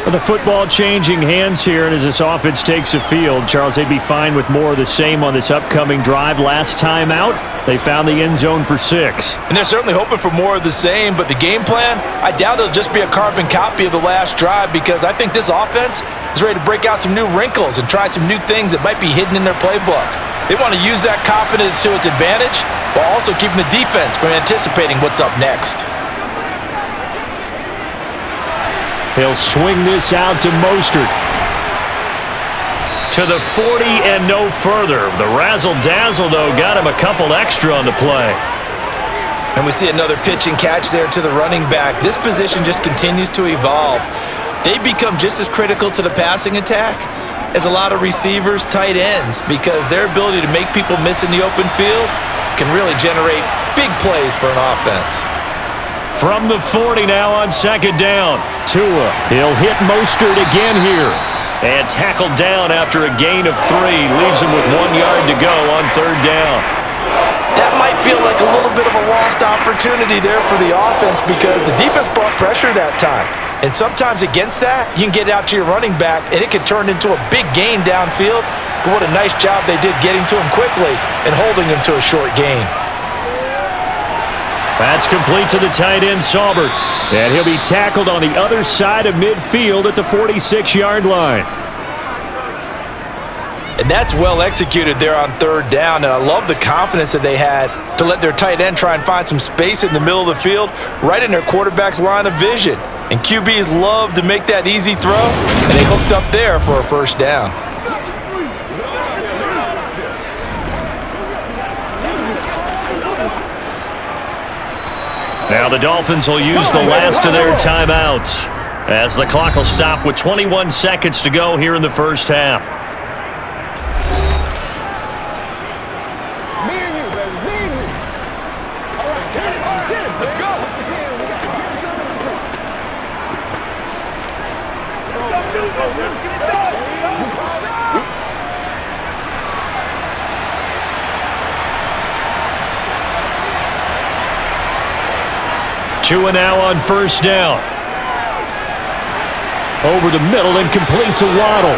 With the football changing hands here, and as this offense takes the field, Charles, they'd be fine with more of the same on this upcoming drive. Last time out, they found the end zone for 6. And they're certainly hoping for more of the same, but the game plan, I doubt it'll just be a carbon copy of the last drive, because I think this offense is ready to break out some new wrinkles and try some new things that might be hidden in their playbook. They want to use that confidence to its advantage while also keeping the defense from anticipating what's up next. He'll swing this out to Mostert. To the 40 and no further. The razzle-dazzle, though, got him a couple extra on the play. And we see another pitch and catch there to the running back. This position just continues to evolve. They become just as critical to the passing attack as a lot of receivers, tight ends, because their ability to make people miss in the open field can really generate big plays for an offense. From the 40 now on second down. Tua, he'll hit Mostert again here. And tackled down after a gain of 3. Leaves him with 1 yard to go on third down. That might feel like a little bit of a lost opportunity there for the offense, because the defense brought pressure that time. And sometimes against that, you can get out to your running back, and it can turn into a big gain downfield. But what a nice job they did getting to him quickly and holding him to a short gain. That's complete to the tight end, Saubert. And he'll be tackled on the other side of midfield at the 46-yard line. And that's well executed there on third down, and I love the confidence that they had to let their tight end try and find some space in the middle of the field, right in their quarterback's line of vision. And QBs love to make that easy throw, and they hooked up there for a first down. Now the Dolphins will use the last of their timeouts as the clock will stop with 21 seconds to go here in the first half. Me and you, baby. Me and you. All right, get it. Let's go. Once again, we got to get it done as a group. Get it done. Tua now on first down. Over the middle and complete to Waddle.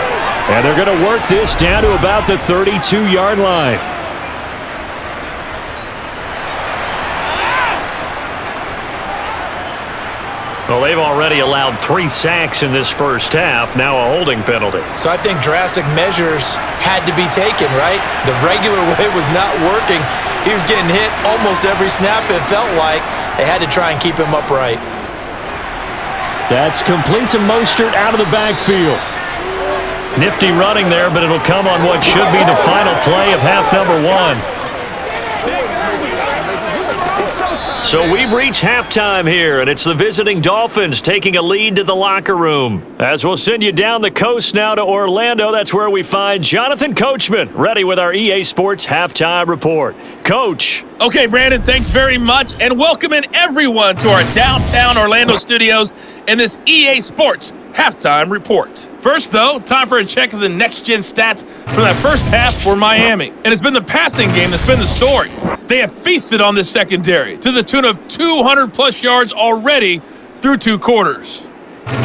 And they're going to work this down to about the 32-yard line. Well, they've already allowed 3 sacks in this first half, now a holding penalty. So I think drastic measures had to be taken, right? The regular way was not working. He was getting hit almost every snap, it felt like. They had to try and keep him upright. That's complete to Mostert out of the backfield. Nifty running there, but it'll come on what should be the final play of half number 1. So we've reached halftime here, and it's the visiting Dolphins taking a lead to the locker room. As we'll send you down the coast now to Orlando, that's where we find Jonathan Coachman, ready with our EA Sports Halftime Report. Coach. Okay, Brandon, thanks very much, and welcoming everyone to our downtown Orlando studios in this EA Sports Halftime Report. First, though, time for a check of the next-gen stats from that first half for Miami. And it's been the passing game that's been the story. They have feasted on this secondary to the tune of 200-plus yards already through 2 quarters.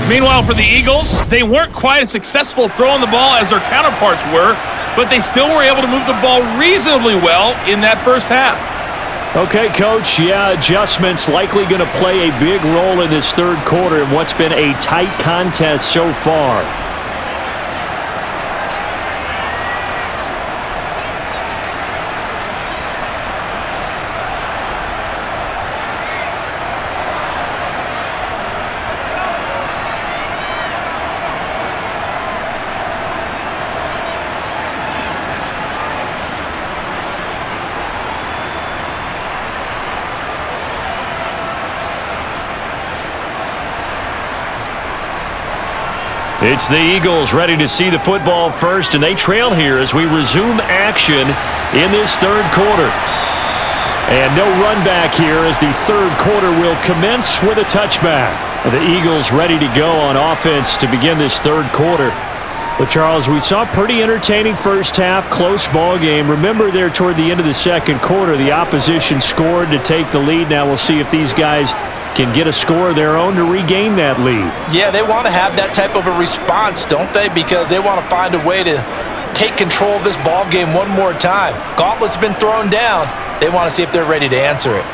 Meanwhile, for the Eagles, they weren't quite as successful throwing the ball as their counterparts were, but they still were able to move the ball reasonably well in that first half. Okay, Coach, adjustments likely going to play a big role in this third quarter in what's been a tight contest so far. It's the Eagles ready to see the football first, and they trail here as we resume action in this third quarter. And no run back here as the third quarter will commence with a touchback. The Eagles ready to go on offense to begin this third quarter. But, Charles, we saw a pretty entertaining first half, close ball game. Remember there toward the end of the second quarter, the opposition scored to take the lead. Now we'll see if these guys can get a score of their own to regain that lead. Yeah, they want to have that type of a response, don't they? Because they want to find a way to take control of this ball game one more time. Gauntlet's been thrown down. They want to see if they're ready to answer it.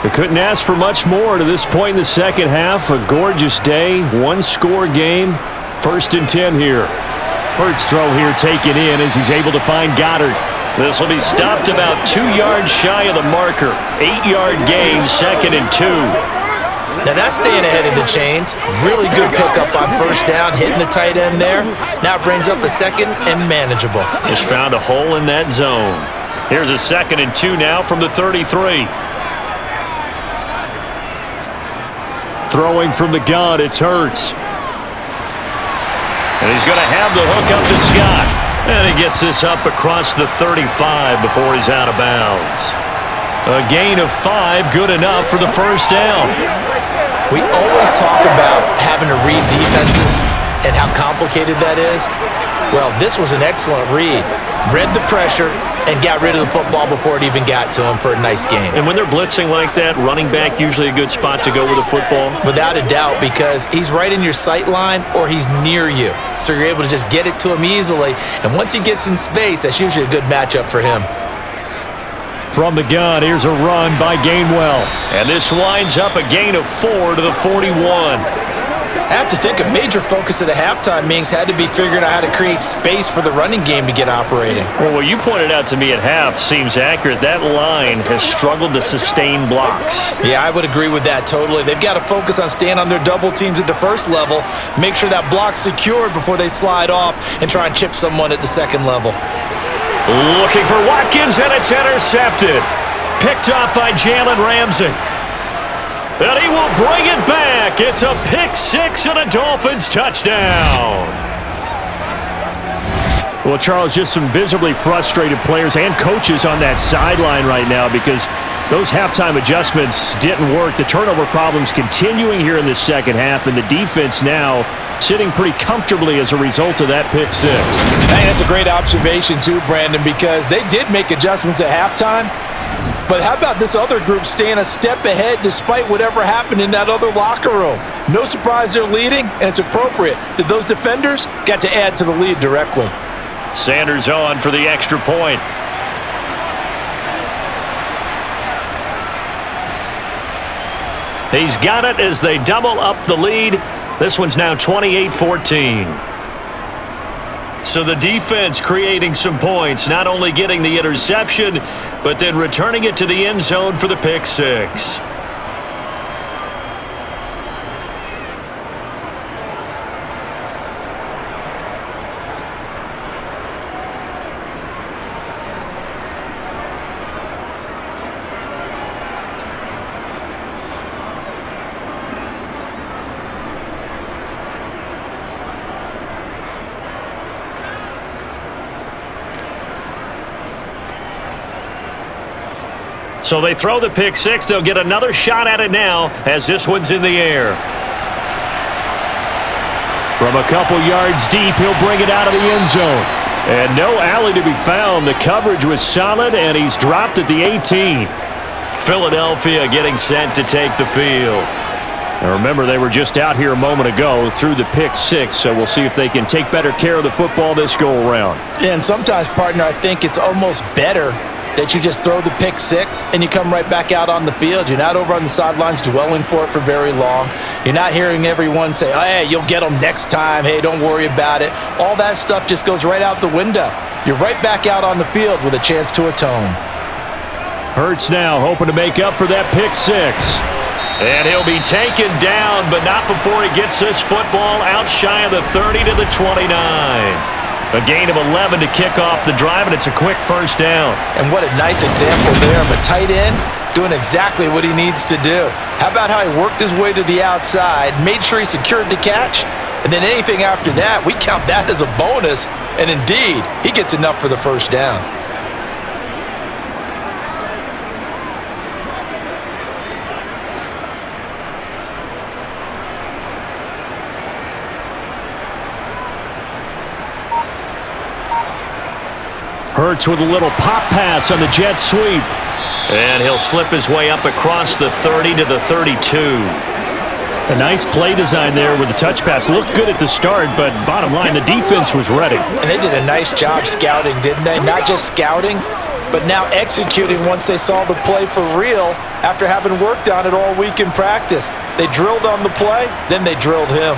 They couldn't ask for much more to this point in the second half. A gorgeous day, one-score game. 1st and 10 here. Hurts throw here taken in as he's able to find Goddard. This will be stopped about 2 yards shy of the marker. 8-yard gain, 2nd and 2. Now that's staying ahead of the chains. Really good pickup on first down, hitting the tight end there. Now it brings up a 2nd and manageable. Just found a hole in that zone. Here's a 2nd and 2 now from the 33. Throwing from the gun, it's Hurts. And he's going to have the hook up to Scott. And he gets this up across the 35 before he's out of bounds. A gain of 5, good enough for the first down. We always talk about having to read defenses and how complicated that is. Well, this was an excellent read. Read the pressure and got rid of the football before it even got to him for a nice game. And when they're blitzing like that, running back usually a good spot to go with the football? Without a doubt, because he's right in your sight line or he's near you. So you're able to just get it to him easily. And once he gets in space, that's usually a good matchup for him. From the gun, here's a run by Gainwell. And this lines up a gain of 4 to the 41. I have to think a major focus of the halftime meetings had to be figuring out how to create space for the running game to get operating. Well, what you pointed out to me at half seems accurate. That line has struggled to sustain blocks. Yeah, I would agree with that totally. They've got to focus on staying on their double teams at the first level, make sure that block's secured before they slide off and try and chip someone at the second level. Looking for Watkins, and it's intercepted. Picked up by Jalen Ramsey. And he will bring it back. It's a pick 6 and a Dolphins touchdown. Well, Charles, just some visibly frustrated players and coaches on that sideline right now because those halftime adjustments didn't work. The turnover problems continuing here in the second half, and the defense now sitting pretty comfortably as a result of that pick 6. Hey, that's a great observation too, Brandon, because they did make adjustments at halftime. But how about this other group staying a step ahead despite whatever happened in that other locker room? No surprise they're leading, and it's appropriate that those defenders got to add to the lead directly. Sanders on for the extra point. He's got it as they double up the lead. This one's now 28-14. So the defense creating some points, not only getting the interception, but then returning it to the end zone for the pick 6. So they throw the pick 6. They'll get another shot at it now as this one's in the air. From a couple yards deep, he'll bring it out of the end zone. And no alley to be found. The coverage was solid, and he's dropped at the 18. Philadelphia getting set to take the field. Now remember, they were just out here a moment ago through the pick 6, so we'll see if they can take better care of the football this go-around. Yeah, and sometimes, partner, I think it's almost better that you just throw the pick 6 and you come right back out on the field. You're not over on the sidelines dwelling for it for very long. You're not hearing everyone say, oh, hey, you'll get them next time. Hey, don't worry about it. All that stuff just goes right out the window. You're right back out on the field with a chance to atone. Hurts now hoping to make up for that pick 6. And he'll be taken down, but not before he gets this football out shy of the 30 to the 29. A gain of 11 to kick off the drive, and it's a quick first down. And what a nice example there of a tight end doing exactly what he needs to do. How about how he worked his way to the outside, made sure he secured the catch, and then anything after that, we count that as a bonus. And indeed, he gets enough for the first down. Hurts with a little pop pass on the jet sweep. And he'll slip his way up across the 30 to the 32. A nice play design there with the touch pass. Looked good at the start, but bottom line, the defense was ready. And they did a nice job scouting, didn't they? Not just scouting, but now executing once they saw the play for real after having worked on it all week in practice. They drilled on the play, then they drilled him.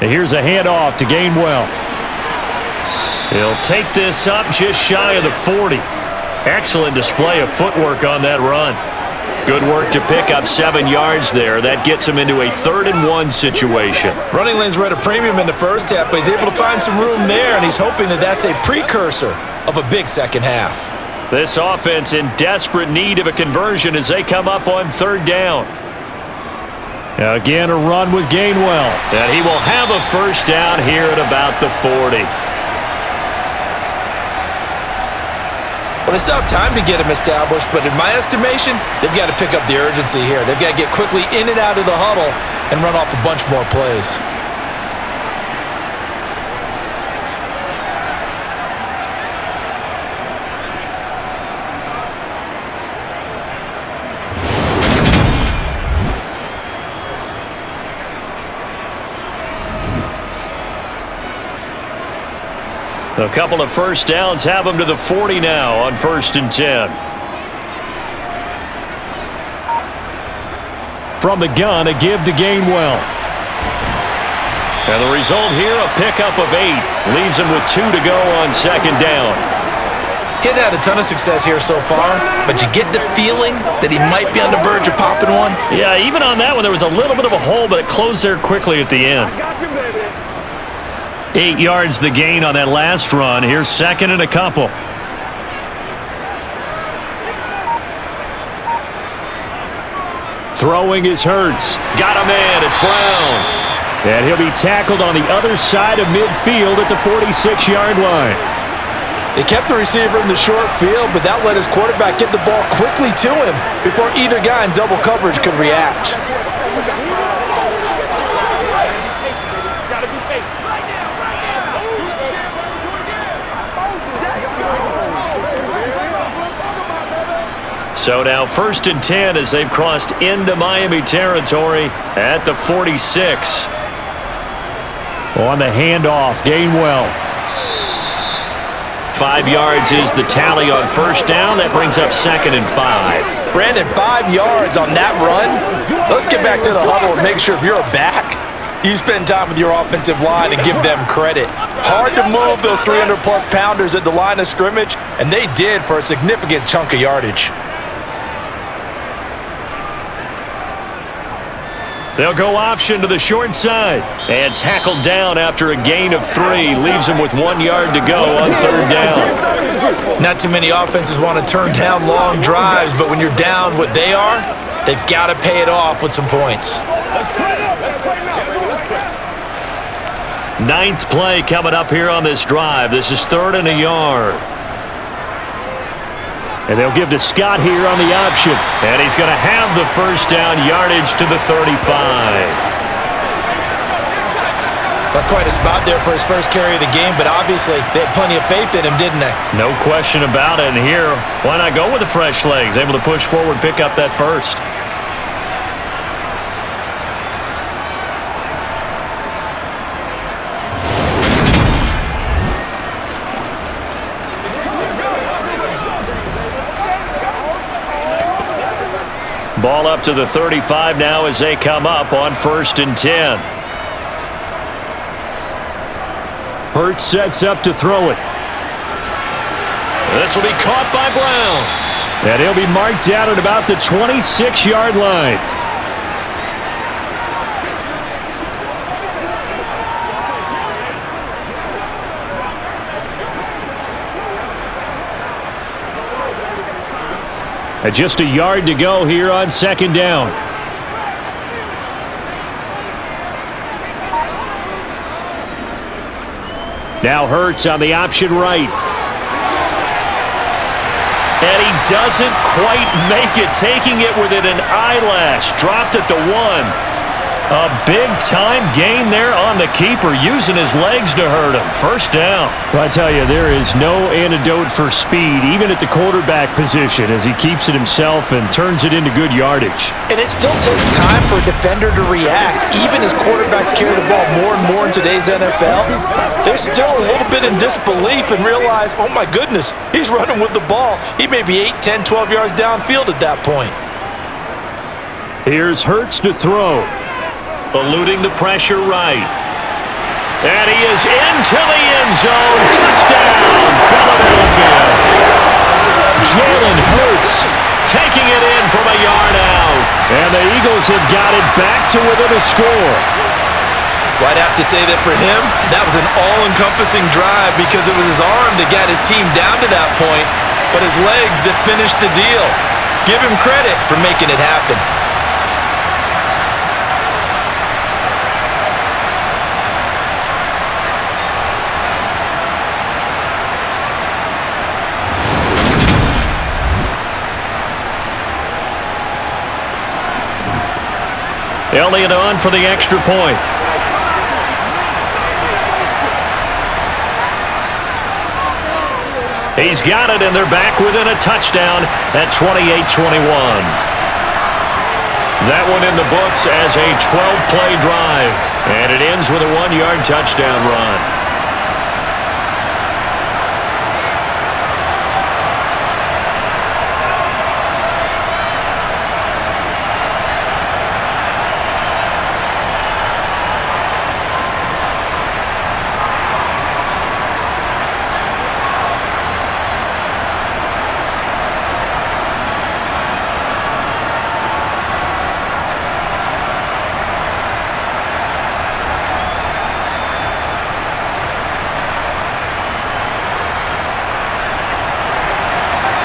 And here's a handoff to Gainwell. He'll take this up just shy of the 40. Excellent display of footwork on that run. Good work to pick up 7 yards there. That gets him into a 3rd-and-1 situation. Running lanes were at a premium in the first half, but he's able to find some room there, and he's hoping that that's a precursor of a big second half. This offense in desperate need of a conversion as they come up on 3rd down. Again, a run with Gainwell. And he will have a 1st down here at about the 40. Well, they still have time to get him established, but in my estimation, they've got to pick up the urgency here. They've got to get quickly in and out of the huddle and run off a bunch more plays. A couple of 1st downs have them to the 40 now on 1st and 10. From the gun, a give to Gainwell. And the result here, a pickup of 8. Leaves him with 2 to go on 2nd down. He hadn't had a ton of success here so far, but you get the feeling that he might be on the verge of popping one. Yeah, even on that one, there was a little bit of a hole, but it closed there quickly at the end. 8 yards the gain on that last run. Here's 2nd and a couple. Throwing is Hurts. Got a man. It's Brown. And he'll be tackled on the other side of midfield at the 46-yard line. They kept the receiver in the short field, but that let his quarterback get the ball quickly to him before either guy in double coverage could react. So now 1st and 10 as they've crossed into Miami territory at the 46. On the handoff, Gainwell. 5 yards is the tally on 1st down. That brings up 2nd and 5. Brandon, 5 yards on that run. Let's get back to the huddle and make sure if you're a back, you spend time with your offensive line and give them credit. Hard to move those 300-plus pounders at the line of scrimmage, and they did for a significant chunk of yardage. They'll go option to the short side. And tackled down after a gain of 3. Leaves him with 1 yard to go on 3rd down. Not too many offenses want to turn down long drives, but when you're down what they are, they've got to pay it off with some points. 9th play coming up here on this drive. This is 3rd and a yard. And they'll give to Scott here on the option. And he's going to have the 1st down, yardage to the 35. That's quite a spot there for his first carry of the game, but obviously they had plenty of faith in him, didn't they? No question about it. And here, why not go with the fresh legs? Able to push forward, pick up that 1st. Ball up to the 35 now as they come up on 1st and 10. Hurts sets up to throw it. This will be caught by Brown. And he'll be marked down at about the 26-yard line. And just a yard to go here on 2nd down. Now Hurts on the option right. And he doesn't quite make it, taking it within an eyelash. Dropped at the 1. A big-time gain there on the keeper, using his legs to hurt him. First down. Well, I tell you, there is no antidote for speed, even at the quarterback position, as he keeps it himself and turns it into good yardage. And it still takes time for a defender to react. Even as quarterbacks carry the ball more and more in today's NFL, they're still a little bit in disbelief and realize, oh my goodness, he's running with the ball. He may be 8, 10, 12 yards downfield at that point. Here's Hurts to throw. Eluding the pressure right. And he is into the end zone. Touchdown, Philadelphia. Jalen Hurts taking it in from a yard out. And the Eagles have got it back to within a score. Well, I'd have to say that for him, that was an all-encompassing drive because it was his arm that got his team down to that point, but his legs that finished the deal. Give him credit for making it happen. Elliott on for the extra point. He's got it, and they're back within a touchdown at 28-21. That one in the books as a 12-play drive, and it ends with a 1-yard touchdown run.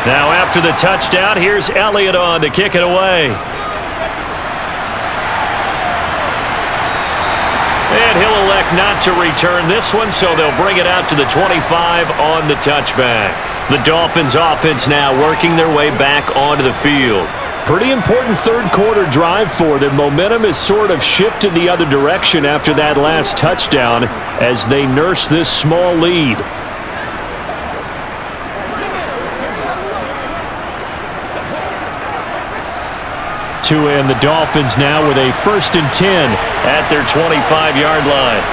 Now after the touchdown, here's Elliott on to kick it away. And he'll elect not to return this one, so they'll bring it out to the 25 on the touchback. The Dolphins offense now working their way back onto the field. Pretty important third quarter drive for them. Momentum has sort of shifted the other direction after that last touchdown as they nurse this small lead. And the Dolphins now with a 1st and 10 at their 25-yard line.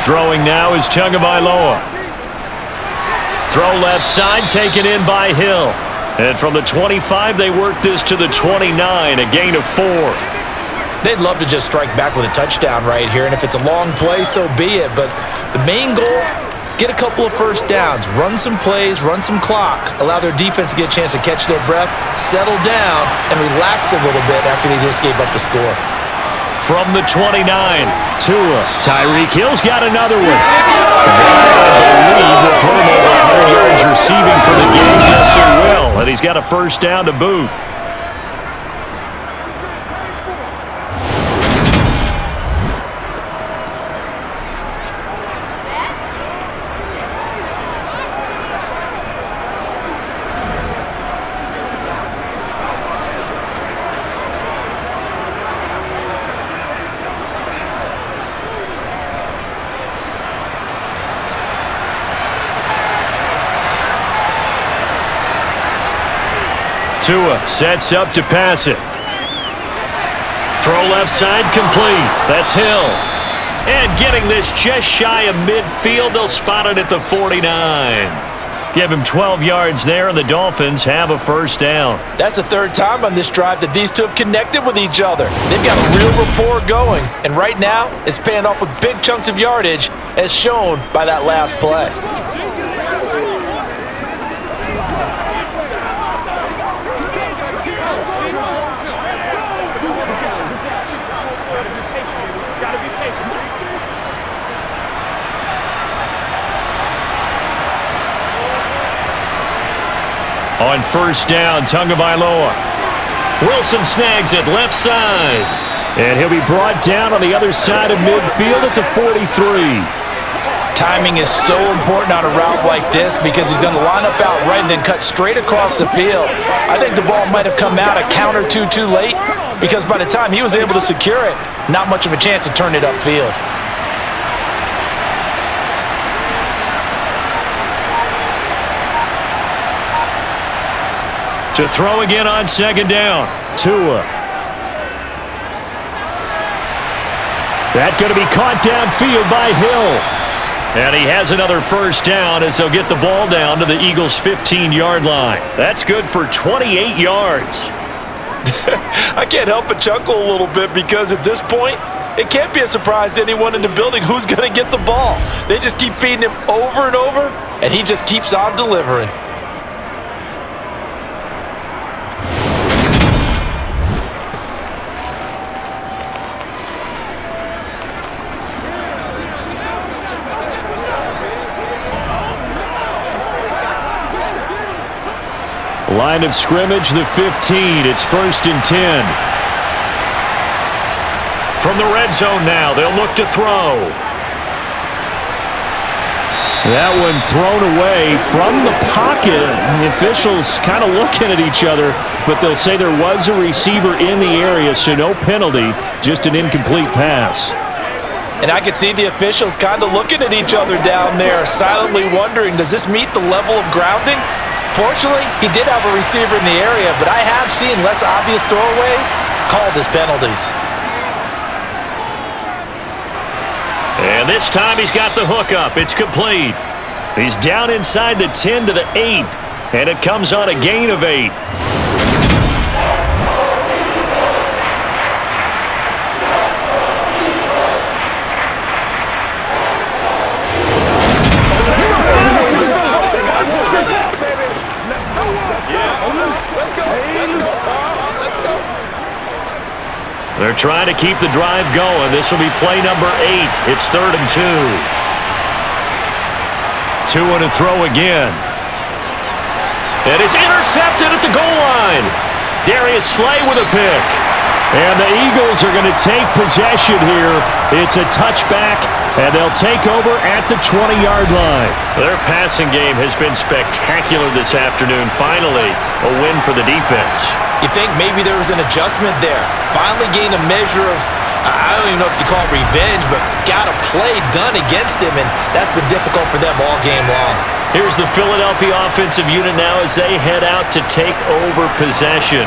Throwing now is Tagovailoa. Throw left side, taken in by Hill. And from the 25, they work this to the 29, a gain of 4. They'd love to just strike back with a touchdown right here, and if it's a long play, so be it. But the main goal, get a couple of first downs, run some plays, run some clock, allow their defense to get a chance to catch their breath, settle down, and relax a little bit after they just gave up a score. From the 29, Tua. Tyreek Hill's got another one. I believe will put him over 100 yards receiving for the game. Yes, he will. And he's got a first down to boot. Tua sets up to pass it. Throw left side complete. That's Hill. And getting this just shy of midfield, they'll spot it at the 49. Give him 12 yards there, and the Dolphins have a first down. That's the third time on this drive that these two have connected with each other. They've got a real rapport going, and right now it's paying off with big chunks of yardage, as shown by that last play. On first down, Tagovailoa. Wilson snags it left side. And he'll be brought down on the other side of midfield at the 43. Timing is so important on a route like this because he's going to line up out right and then cut straight across the field. I think the ball might have come out a count or two too late, because by the time he was able to secure it, not much of a chance to turn it upfield. To throw again on second down. Tua. That going to be caught downfield by Hill. And he has another first down as they'll get the ball down to the Eagles' 15-yard line. That's good for 28 yards. I can't help but chuckle a little bit because at this point, it can't be a surprise to anyone in the building who's going to get the ball. They just keep feeding him over and over, and he just keeps on delivering. Line of scrimmage, the 15. It's 1st and 10. From the red zone now, they'll look to throw. That one thrown away from the pocket. The officials kind of looking at each other, but they'll say there was a receiver in the area, so no penalty, just an incomplete pass. And I could see the officials kind of looking at each other down there, silently wondering, does this meet the level of grounding? Fortunately, he did have a receiver in the area, but I have seen less obvious throwaways called as penalties. And this time he's got the hook up. It's complete. He's down inside the 10 to the 8, and it comes on a gain of 8. They're trying to keep the drive going. This will be play number 8. It's 3rd and 2. Tua to throw again. And it's intercepted at the goal line. Darius Slay with a pick. And the Eagles are going to take possession here. It's a touchback, and they'll take over at the 20-yard line. Their passing game has been spectacular this afternoon. Finally, a win for the defense. You think maybe there was an adjustment there. Finally gained a measure of, I don't even know if you call it revenge, but got a play done against him, and that's been difficult for them all game long. Here's the Philadelphia offensive unit now as they head out to take over possession.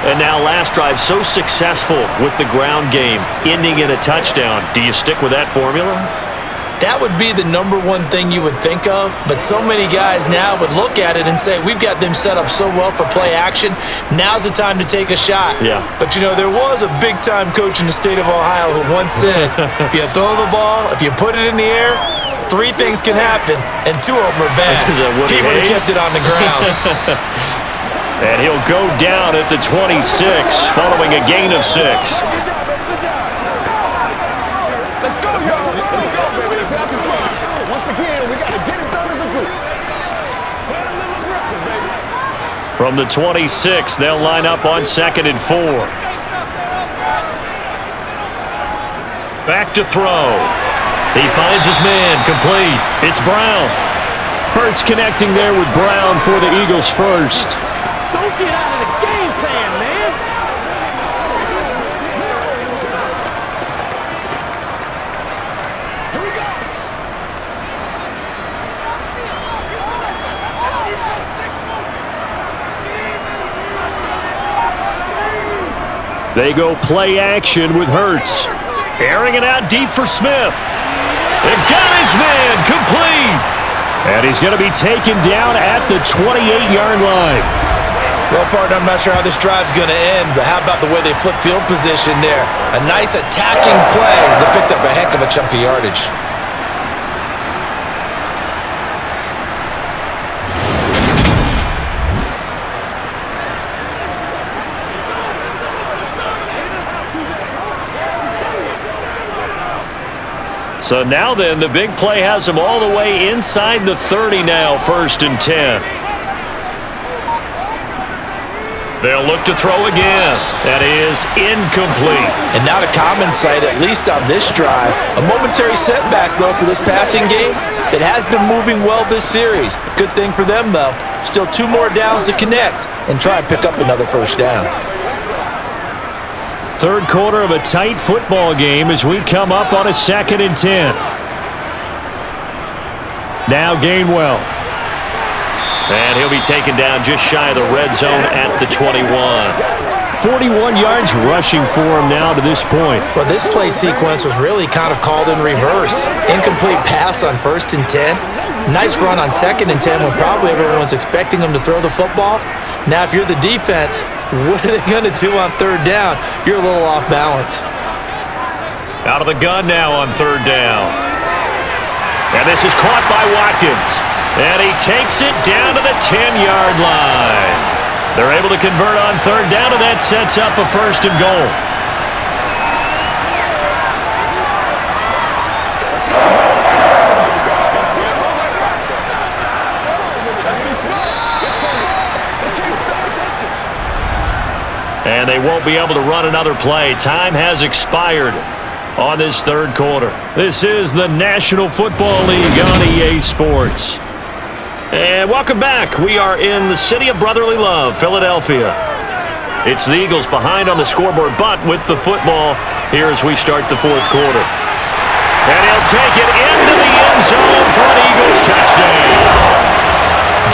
And now last drive so successful with the ground game, ending in a touchdown. Do you stick with that formula? That would be the number one thing you would think of, but so many guys now would look at it and say, we've got them set up so well for play action, now's the time to take a shot. Yeah. But, you know, there was a big-time coach in the state of Ohio who once said, if you throw the ball, if you put it in the air, 3 things can happen, and 2 of them are bad. He would have kept it on the ground. And he'll go down at the 26 following a gain of 6. Let's go, y'all. Let's go, baby. Let's have some fun. Once again, we got to get it done as a group. Play a little aggressive, baby. From the 26, they'll line up on 2nd and 4. Back to throw. He finds his man, complete. It's Brown. Hurts connecting there with Brown for the Eagles first. Don't get out of the game plan, man. Here we go. They go play action with Hurts. Airing it out deep for Smith. And got his man, complete. And he's going to be taken down at the 28-yard line. Well, partner, I'm not sure how this drive's going to end, but how about the way they flip field position there? A nice attacking play that picked up a heck of a chunk of yardage. So now then, the big play has him all the way inside the 30 now, 1st and 10. They'll look to throw again. That is incomplete. And not a common sight, at least on this drive. A momentary setback, though, for this passing game that has been moving well this series. Good thing for them, though. Still 2 more downs to connect and try and pick up another first down. Third quarter of a tight football game as we come up on a 2nd and 10. Now Gainwell. And he'll be taken down just shy of the red zone at the 21. 41 yards rushing for him now to this point. Well, this play sequence was really kind of called in reverse. Incomplete pass on 1st and 10. Nice run on 2nd and 10 when probably everyone was expecting him to throw the football. Now, if you're the defense, what are they going to do on 3rd down? You're a little off balance. Out of the gun now on 3rd down. And this is caught by Watkins. And he takes it down to the 10-yard line. They're able to convert on 3rd down, and that sets up a 1st and goal. And they won't be able to run another play. Time has expired on this 3rd quarter. This is the National Football League on EA Sports. And welcome back. We are in the city of brotherly love, Philadelphia. It's the Eagles behind on the scoreboard, but with the football here as we start the 4th quarter. And he'll take it into the end zone for an Eagles touchdown.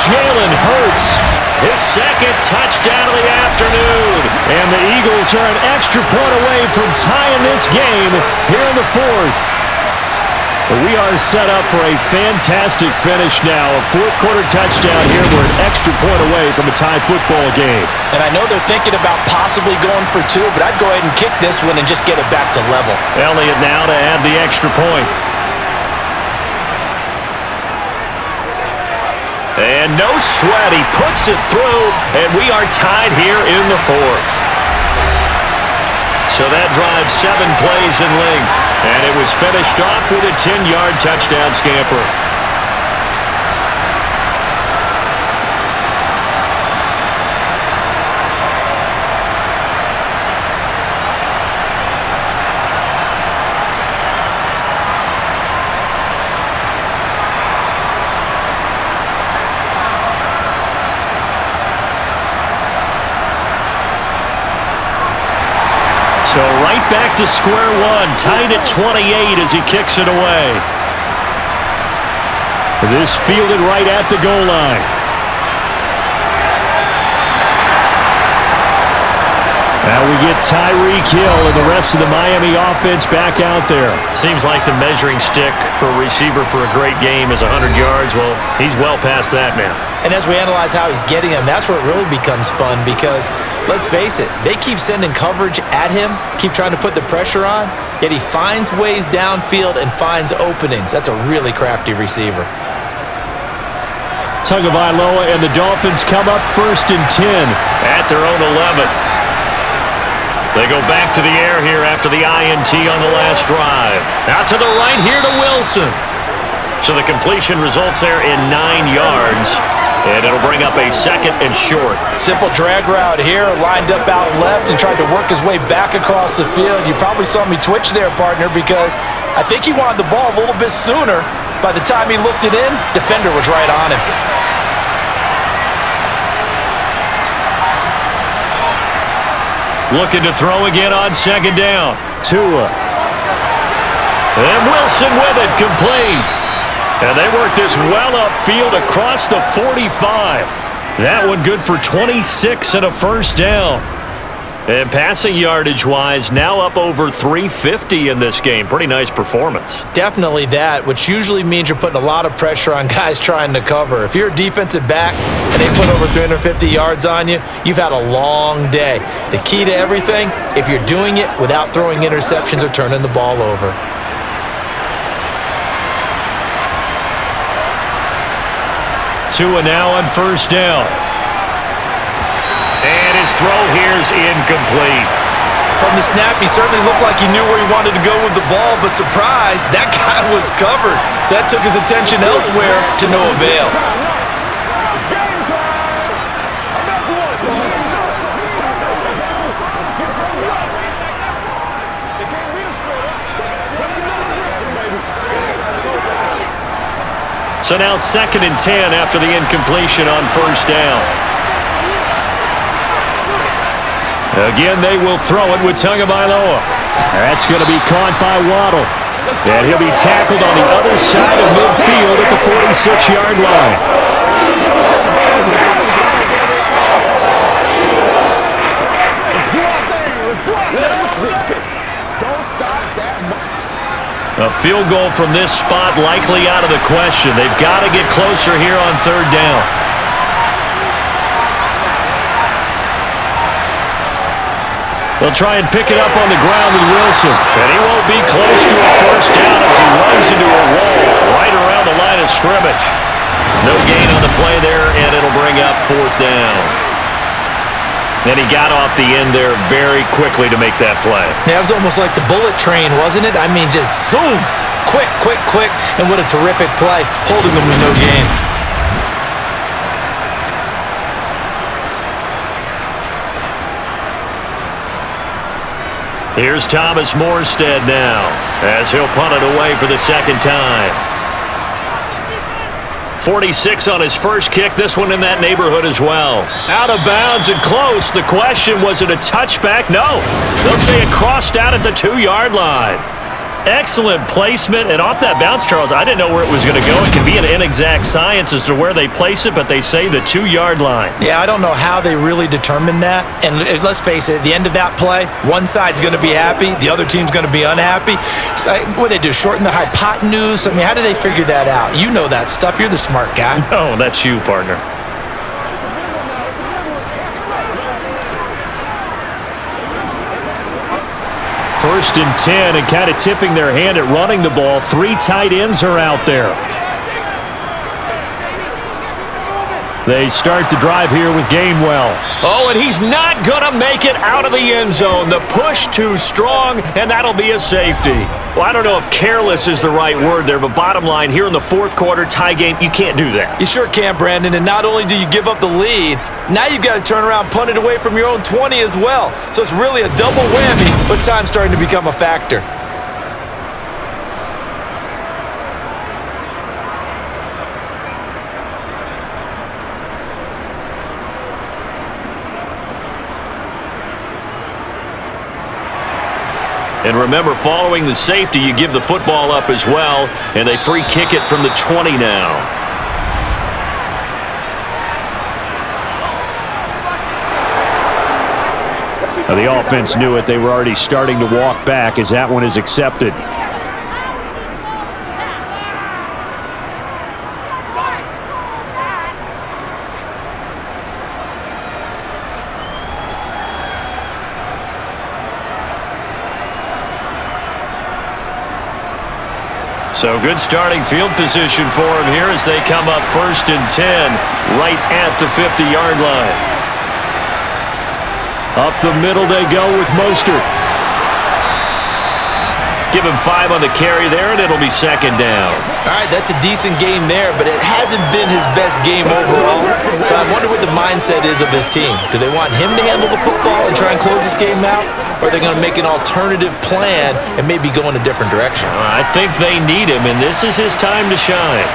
Jalen Hurts, his 2nd touchdown of the afternoon. And the Eagles are an extra point away from tying this game here in the 4th. We are set up for a fantastic finish now. A 4th quarter touchdown here. We're an extra point away from a tie football game. And I know they're thinking about possibly going for 2, but I'd go ahead and kick this one and just get it back to level. Elliott now to add the extra point. And no sweat. He puts it through, and we are tied here in the 4th. So that drives 7 plays in length, and it was finished off with a 10-yard touchdown scamper. So right back to square one, tied at 28 as he kicks it away. This fielded right at the goal line. Now we get Tyreek Hill and the rest of the Miami offense back out there. Seems like the measuring stick for a receiver for a great game is 100 yards. Well, he's well past that now. And as we analyze how he's getting them, that's where it really becomes fun because, let's face it, they keep sending coverage at him, keep trying to put the pressure on, yet he finds ways downfield and finds openings. That's a really crafty receiver. Tagovailoa and the Dolphins come up 1st and 10 at their own 11. They go back to the air here after the INT on the last drive. Out to the right here to Wilson. So the completion results there in 9 yards. And it'll bring up a 2nd and short. Simple drag route here, lined up out left and tried to work his way back across the field. You probably saw me twitch there, partner, because I think he wanted the ball a little bit sooner. By the time he looked it in, defender was right on him. Looking to throw again on 2nd down. Tua. And Wilson with it, complete. And they work this well upfield across the 45. That one good for 26 and a 1st down. And passing yardage-wise, now up over 350 in this game. Pretty nice performance. Definitely that, which usually means you're putting a lot of pressure on guys trying to cover. If you're a defensive back and they put over 350 yards on you, you've had a long day. The key to everything, if you're doing it without throwing interceptions or turning the ball over. Tua now on 1st down. And his throw here's incomplete. From the snap, he certainly looked like he knew where he wanted to go with the ball, but surprise, that guy was covered. So that took his attention elsewhere to no avail. So now 2nd and 10 after the incompletion on 1st down. Again, they will throw it with Tagovailoa. That's going to be caught by Waddle. And he'll be tackled on the other side of midfield at the 46-yard line. A field goal from this spot likely out of the question. They've got to get closer here on third down. They'll try and pick it up on the ground with Wilson. And he won't be close to a first down as he runs into a wall right around the line of scrimmage. No gain on the play there, and it'll bring up fourth down. And he got off the end there very quickly to make that play. Yeah, it was almost like the bullet train, wasn't it? I mean, just zoom. Quick, quick, quick. And what a terrific play, holding them with no gain. Here's Thomas Morstead now, as he'll punt it away for the second time. 46 on his first kick, this one in that neighborhood as well. Out of bounds and close. The question, was it a touchback? No. They'll say it crossed out at the 2-yard line. Excellent placement, and off that bounce, Charles, I didn't know where it was going to go. It can be an inexact science as to where they place it, but they say the 2-yard line. Yeah, I don't know how they really determined that. And let's face it, at the end of that play, one side's going to be happy, the other team's going to be unhappy. So, what do they do, shorten the hypotenuse? I mean, how do they figure that out? You know that stuff. You're the smart guy. No, that's you, partner. First and 10, and kind of tipping their hand at running the ball. 3 tight ends are out there. They start the drive here with Gainwell. Oh, and he's not going to make it out of the end zone. The push too strong, and that'll be a safety. Well, I don't know if careless is the right word there, but bottom line, here in the fourth quarter, tie game, you can't do that. You sure can't, Brandon, and not only do you give up the lead, now you've got to turn around, punt it away from your own 20 as well. So it's really a double whammy, but time's starting to become a factor. And remember, following the safety, you give the football up as well, and they free kick it from the 20 now. Now, the offense knew it. They were already starting to walk back as that one is accepted. So good starting field position for him here as they come up first and 10 right at the 50-yard line. Up the middle they go with Mostert. Give him 5 on the carry there, and it'll be second down. All right, that's a decent game there, but it hasn't been his best game overall. So I wonder what the mindset is of his team. Do they want him to handle the football and try and close this game out? Or are they going to make an alternative plan and maybe go in a different direction? I think they need him, and this is his time to shine.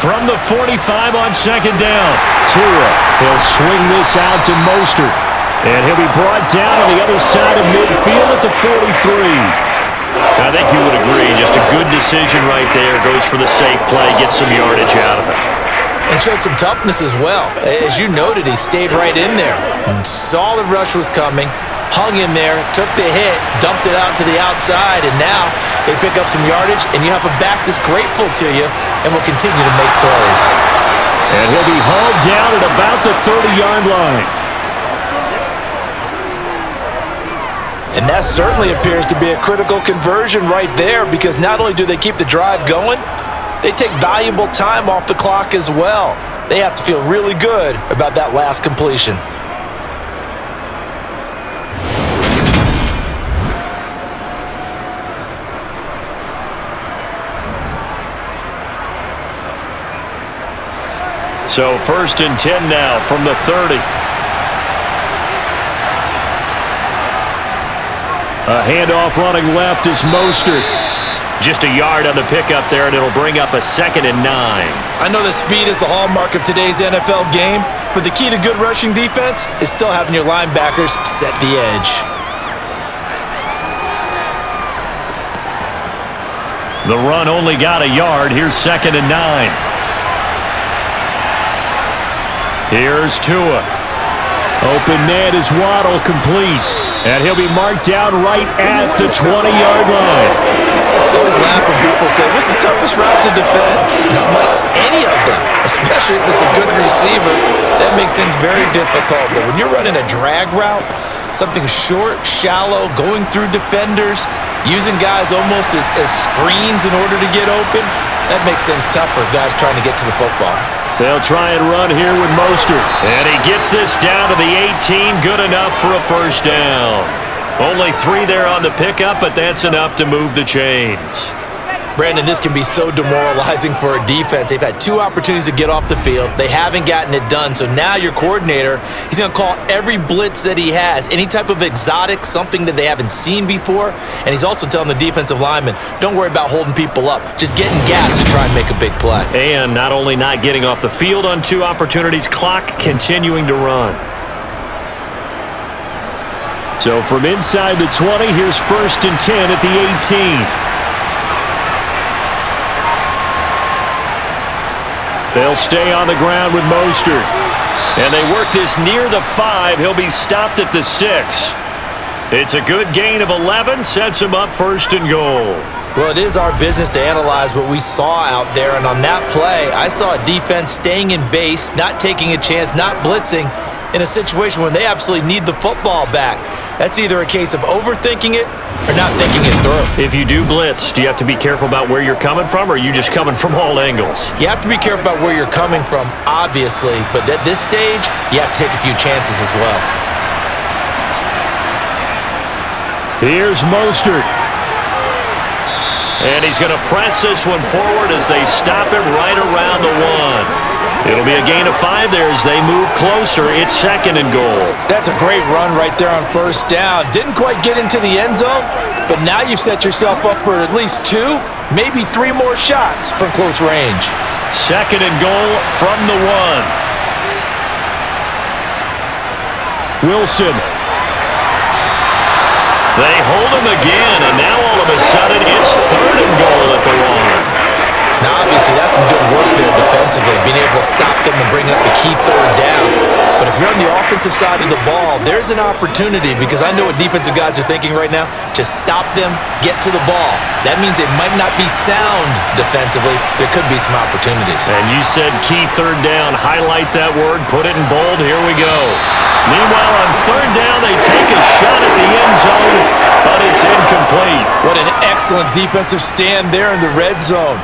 From the 45 on second down, Tua. He'll swing this out to Mostert. And he'll be brought down on the other side of midfield at the 43. I think you would agree, just a good decision right there. Goes for the safe play, gets some yardage out of it. And showed some toughness as well. As you noted, he stayed right in there. Saw the rush was coming, hung in there, took the hit, dumped it out to the outside, and now they pick up some yardage, and you have a back that's grateful to you and will continue to make plays. And he'll be hauled down at about the 30-yard line. And that certainly appears to be a critical conversion right there, because not only do they keep the drive going, they take valuable time off the clock as well. They have to feel really good about that last completion. So first and 10 now from the 30. A handoff running left is Mostert. Just a yard on the pickup there, and it'll bring up a 2nd and 9. I know that speed is the hallmark of today's NFL game, But the key to good rushing defense is still having your linebackers set the edge. The run only got a yard. Here's 2nd and 9. Here's Tua. Open man is Waddle, complete. And he'll be marked down right at the 20-yard line. I always laugh when people say, what's the toughest route to defend? Not like any of them, especially if it's a good receiver. That makes things very difficult. But when you're running a drag route, something short, shallow, going through defenders, using guys almost as screens in order to get open, that makes things tough for guys trying to get to the football. They'll try and run here with Mostert. And he gets this down to the 18. Good enough for a first down. Only 3 there on the pickup, but that's enough to move the chains. Brandon, this can be so demoralizing for a defense. They've had 2 opportunities to get off the field. They haven't gotten it done. So now your coordinator, he's going to call every blitz that he has, any type of exotic, something that they haven't seen before. And he's also telling the defensive linemen, don't worry about holding people up. Just get in gaps and try and make a big play. And not only not getting off the field on 2 opportunities, clock continuing to run. So from inside the 20, here's 1st and 10 at the 18. They'll stay on the ground with Mostert. And they work this near the 5. He'll be stopped at the 6. It's a good gain of 11. Sets him up 1st and goal. Well, it is our business to analyze what we saw out there. And on that play, I saw a defense staying in base, not taking a chance, not blitzing in a situation when they absolutely need the football back. That's either a case of overthinking it or not thinking it through. If you do blitz, do you have to be careful about where you're coming from, or are you just coming from all angles? You have to be careful about where you're coming from, obviously, but at this stage, you have to take a few chances as well. Here's Mostert. And he's going to press this one forward as they stop him right around the 1. It'll be a gain of 5 there as they move closer. It's 2nd and goal. That's a great run right there on 1st down. Didn't quite get into the end zone, but now you've set yourself up for at least 2, maybe 3 more shots from close range. 2nd and goal from the 1. Wilson. They hold him again, and now all of a sudden it's 3rd and goal at the 1. Now, obviously, that's some good work there defensively, being able to stop them and bring up the key 3rd down. But if you're on the offensive side of the ball, there's an opportunity, because I know what defensive guys are thinking right now. Just stop them, get to the ball. That means they might not be sound defensively. There could be some opportunities. And you said key 3rd down. Highlight that word. Put it in bold. Here we go. Meanwhile, on 3rd down, they take a shot at the end zone, but it's incomplete. What an excellent defensive stand there in the red zone.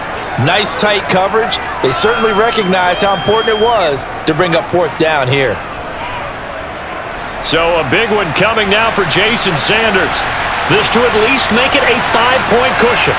Nice tight coverage. They certainly recognized how important it was to bring up 4th down here. So a big one coming now for Jason Sanders. This to at least make it a 5-point cushion.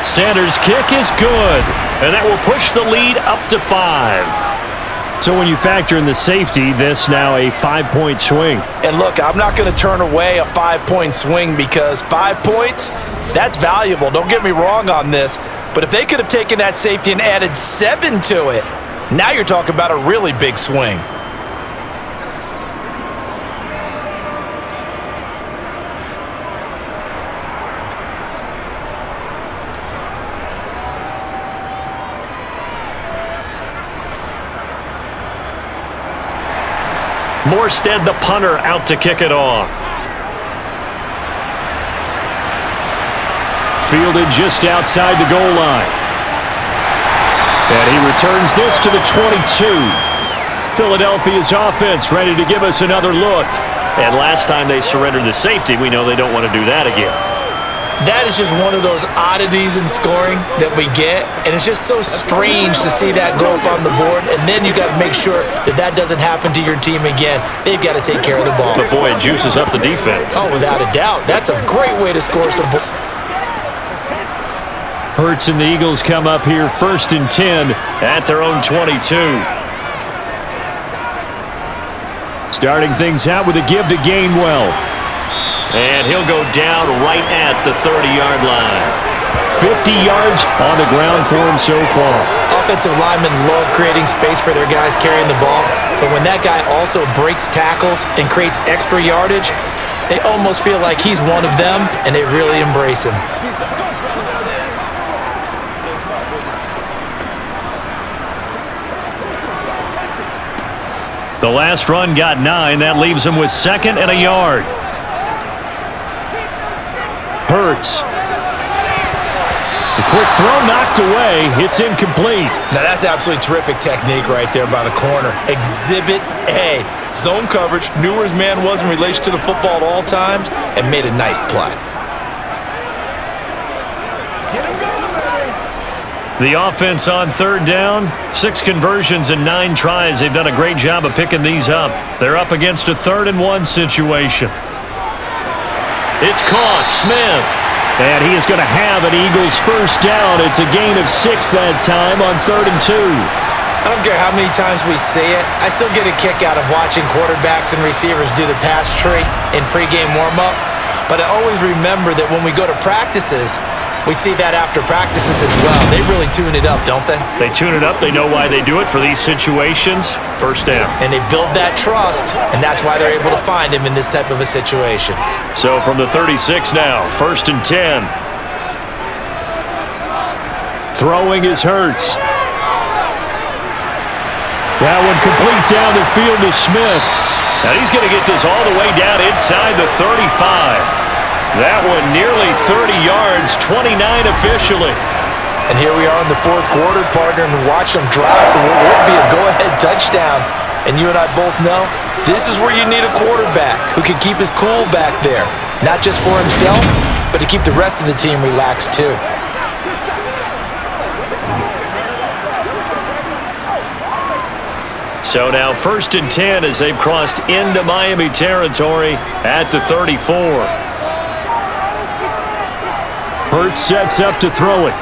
Sanders' kick is good, and that will push the lead up to 5. So when you factor in the safety, this now a 5-point swing. And look, I'm not going to turn away a 5-point swing, because 5 points, that's valuable. Don't get me wrong on this. But if they could have taken that safety and added 7 to it, now you're talking about a really big swing. Morstead, the punter, out to kick it off. Fielded just outside the goal line. And he returns this to the 22. Philadelphia's offense ready to give us another look. And last time they surrendered the safety, we know they don't want to do that again. That is just one of those oddities in scoring that we get, and it's just so strange to see that go up on the board, and then you got to make sure that that doesn't happen to your team again. They've got to take care of the ball. But boy, it juices up the defense. Oh, without a doubt. That's a great way to score some points. Hurts and the Eagles come up here 1st and 10 at their own 22. Starting things out with a give to Gainwell. And he'll go down right at the 30-yard line. 50 yards on the ground for him so far. Offensive linemen love creating space for their guys carrying the ball, but when that guy also breaks tackles and creates extra yardage, they almost feel like he's one of them, and they really embrace him. The last run got 9. That leaves him with 2nd and a yard. Hurts. The quick throw knocked away. It's incomplete. Now that's absolutely terrific technique right there by the corner. Exhibit A. Zone coverage, knew where his man was in relation to the football at all times, and made a nice play. The offense on 3rd down. 6 conversions and 9 tries. They've done a great job of picking these up. They're up against a 3rd and 1 situation. It's caught. Smith. And he is going to have an Eagles first down. It's a gain of 6 that time on 3rd and 2. I don't care how many times we say it, I still get a kick out of watching quarterbacks and receivers do the pass tree in pregame warm-up. But I always remember that when we go to practices, we see that after practices as well. They really tune it up, don't they? They tune it up. They know why they do it for these situations. First down. And they build that trust, and that's why they're able to find him in this type of a situation. So from the 36 now, 1st and 10. Throwing is Hurts. That one complete down the field to Smith. Now he's going to get this all the way down inside the 35. That one nearly 30 yards, 29 officially. And here we are in the 4th quarter, partner, and watch them drive for what would be a go-ahead touchdown. And you and I both know this is where you need a quarterback who can keep his cool back there. Not just for himself, but to keep the rest of the team relaxed too. So now 1st and 10 as they've crossed into Miami territory at the 34. Hurts sets up to throw it.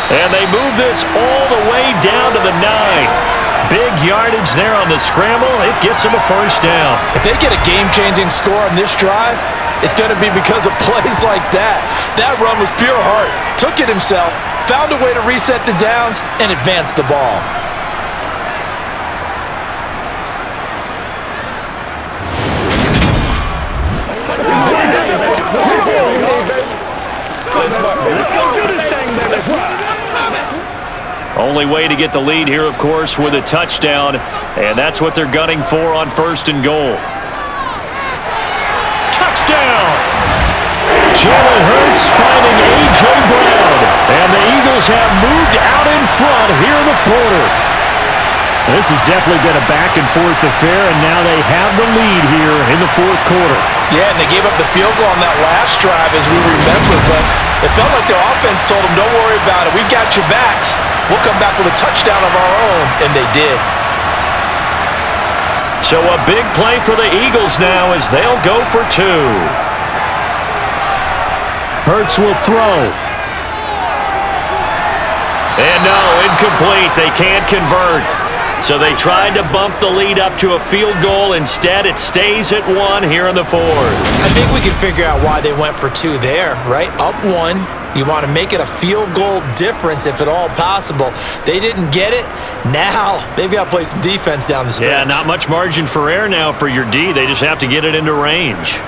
And they move this all the way down to the 9. Big yardage there on the scramble. It gets them a first down. If they get a game-changing score on this drive, it's going to be because of plays like that. That run was pure heart. Took it himself, found a way to reset the downs, and advance the ball. Only way to get the lead here, of course, with a touchdown, and that's what they're gunning for on 1st and goal. Touchdown! Jalen Hurts finding A.J. Brown, and the Eagles have moved out in front here in the 4th. This has definitely been a back-and-forth affair, and now they have the lead here in the 4th quarter. Yeah, and they gave up the field goal on that last drive, as we remember, but it felt like their offense told them, don't worry about it, we got your backs. We'll come back with a touchdown of our own, and they did. So a big play for the Eagles now as they'll go for 2. Hurts will throw. And no, incomplete. They can't convert. So they tried to bump the lead up to a field goal. Instead, it stays at 1 here in the 4th. I think we can figure out why they went for 2 there, right? Up 1. You want to make it a field goal difference if at all possible. They didn't get it. Now they've got to play some defense down the stretch. Yeah, not much margin for error now for your D. They just have to get it into range.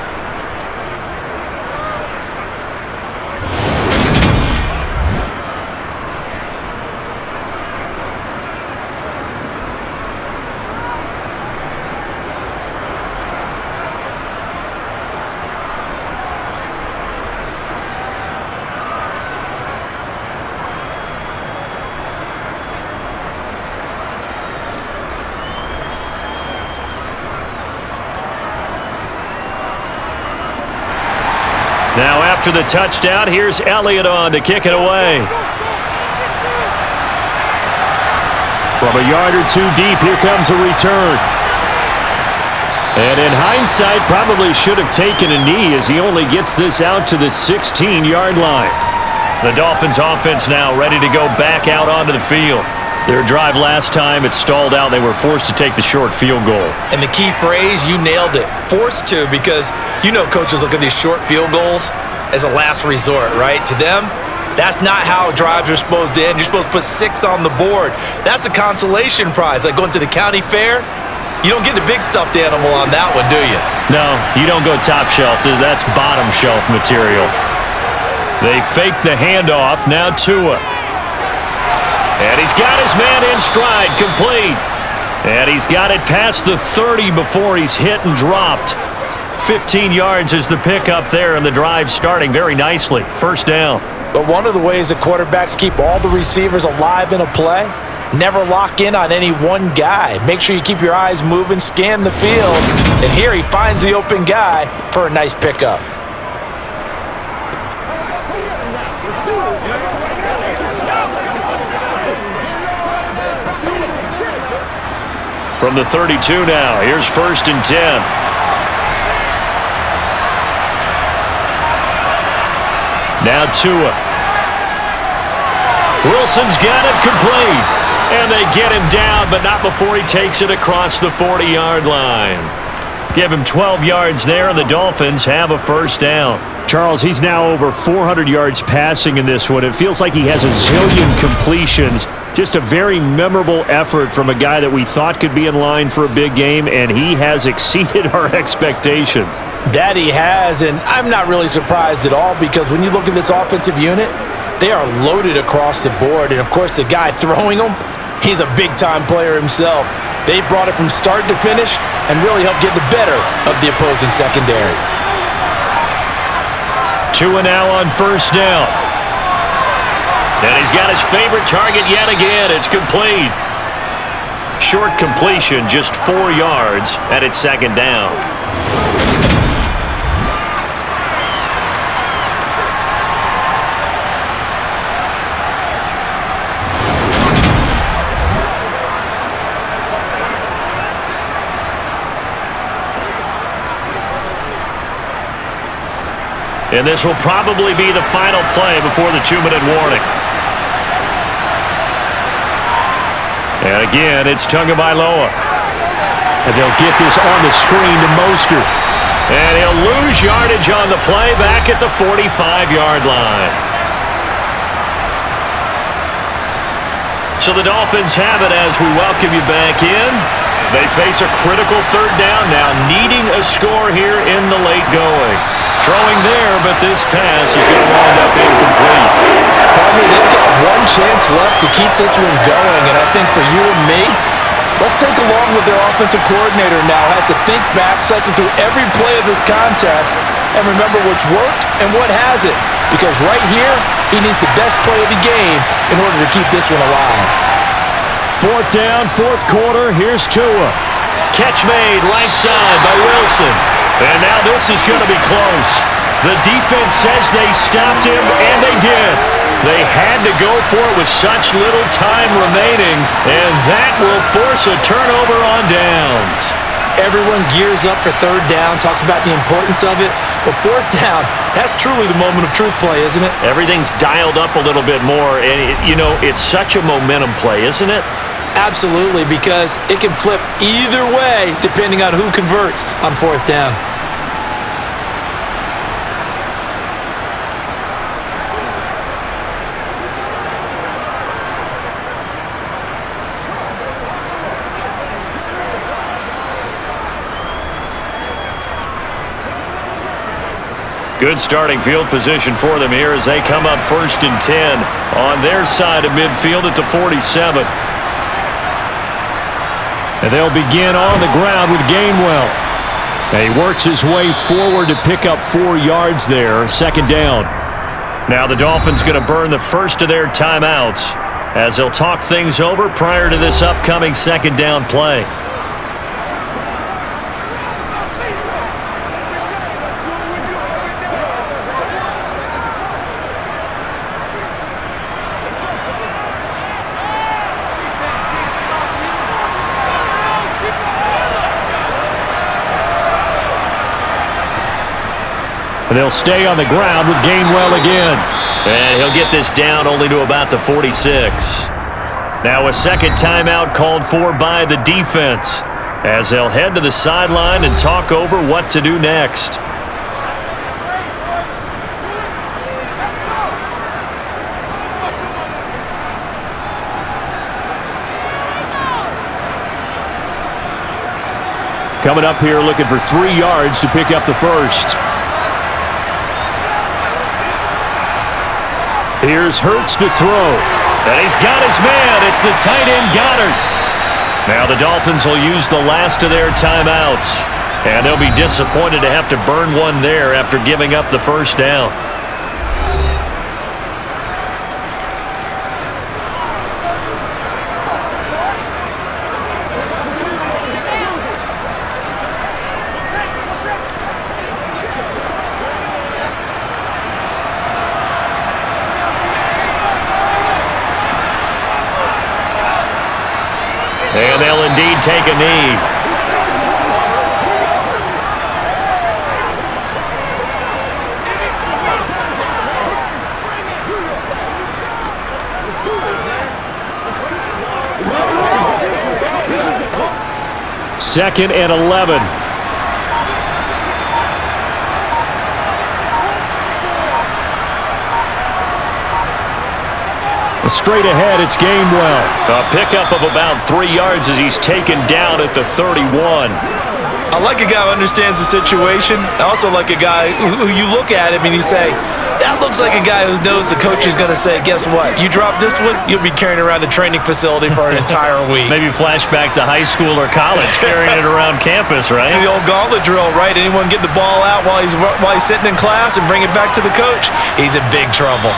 Now after the touchdown, here's Elliott on to kick it away. From a yard or 2 deep, here comes a return. And in hindsight, probably should have taken a knee as he only gets this out to the 16-yard line. The Dolphins offense now ready to go back out onto the field. Their drive last time, it stalled out. They were forced to take the short field goal. And the key phrase, you nailed it, forced to, because coaches look at these short field goals as a last resort, right? To them, that's not how drives are supposed to end. You're supposed to put 6 on the board. That's a consolation prize, like going to the county fair. You don't get the big stuffed animal on that one, do you? No, you don't go top shelf. That's bottom shelf material. They fake the handoff. Now Tua. And he's got his man in stride, complete. And he's got it past the 30 before he's hit and dropped. 15 yards is the pickup there, and the drive starting very nicely. First down. But one of the ways that quarterbacks keep all the receivers alive in a play, never lock in on any one guy. Make sure you keep your eyes moving, scan the field. And here he finds the open guy for a nice pickup. From the 32 now, here's 1st and 10. Now Tua. Wilson's got it complete. And they get him down, but not before he takes it across the 40-yard line. Give him 12 yards there, and the Dolphins have a first down. Charles, he's now over 400 yards passing in this one. It feels like he has a zillion completions. Just a very memorable effort from a guy that we thought could be in line for a big game, and he has exceeded our expectations. That he has, and I'm not really surprised at all, because when you look at this offensive unit, they are loaded across the board. And, of course, the guy throwing them, he's a big-time player himself. They brought it from start to finish and really helped get the better of the opposing secondary. Tua now on first down. And he's got his favorite target yet again. It's complete. Short completion, just 4 yards, and it's second down. And this will probably be the final play before the 2-minute warning. And again, it's Tagovailoa. And they'll get this on the screen to Mostert. And he'll lose yardage on the play back at the 45-yard line. So the Dolphins have it as we welcome you back in. They face a critical third down now, needing a score here in the late going. Throwing there, but this pass is going to wind up incomplete. Partner, they've got one chance left to keep this one going, and I think for you and me, let's think along with their offensive coordinator now. Has to think back, cycle through every play of this contest, and remember what's worked and what hasn't. Because right here, he needs the best play of the game in order to keep this one alive. 4th down, 4th quarter. Here's Tua. Catch made right side by Wilson. And now this is going to be close. The defense says they stopped him, and they did. They had to go for it with such little time remaining, and that will force a turnover on downs. Everyone gears up for third down, talks about the importance of it. But fourth down, that's truly the moment of truth play, isn't it? Everything's dialed up a little bit more, and, it's such a momentum play, isn't it? Absolutely, because it can flip either way depending on who converts on fourth down. Good starting field position for them here as they come up 1st and 10 on their side of midfield at the 47. And they'll begin on the ground with Gainwell. And he works his way forward to pick up 4 yards there. Second down. Now the Dolphins going to burn the first of their timeouts as they'll talk things over prior to this upcoming second down play. And they'll stay on the ground with Gainwell again. And he'll get this down only to about the 46. Now a second timeout called for by the defense as they'll head to the sideline and talk over what to do next. Coming up here looking for 3 yards to pick up the first. Here's Hurts to throw. And he's got his man. It's the tight end Goddard. Now the Dolphins will use the last of their timeouts. And they'll be disappointed to have to burn one there after giving up the first down. And they'll indeed take a knee. Second and 11. Straight ahead, it's Gainwell. A pickup of about 3 yards as he's taken down at the 31. I like a guy who understands the situation. I also like a guy who you look at him and you say, that looks like a guy who knows the coach is going to say, guess what? You drop this one, you'll be carrying around the training facility for an entire week. Maybe flashback to high school or college, carrying it around campus, right? The old gauntlet drill, right? Anyone get the ball out while he's sitting in class and bring it back to the coach? He's in big trouble.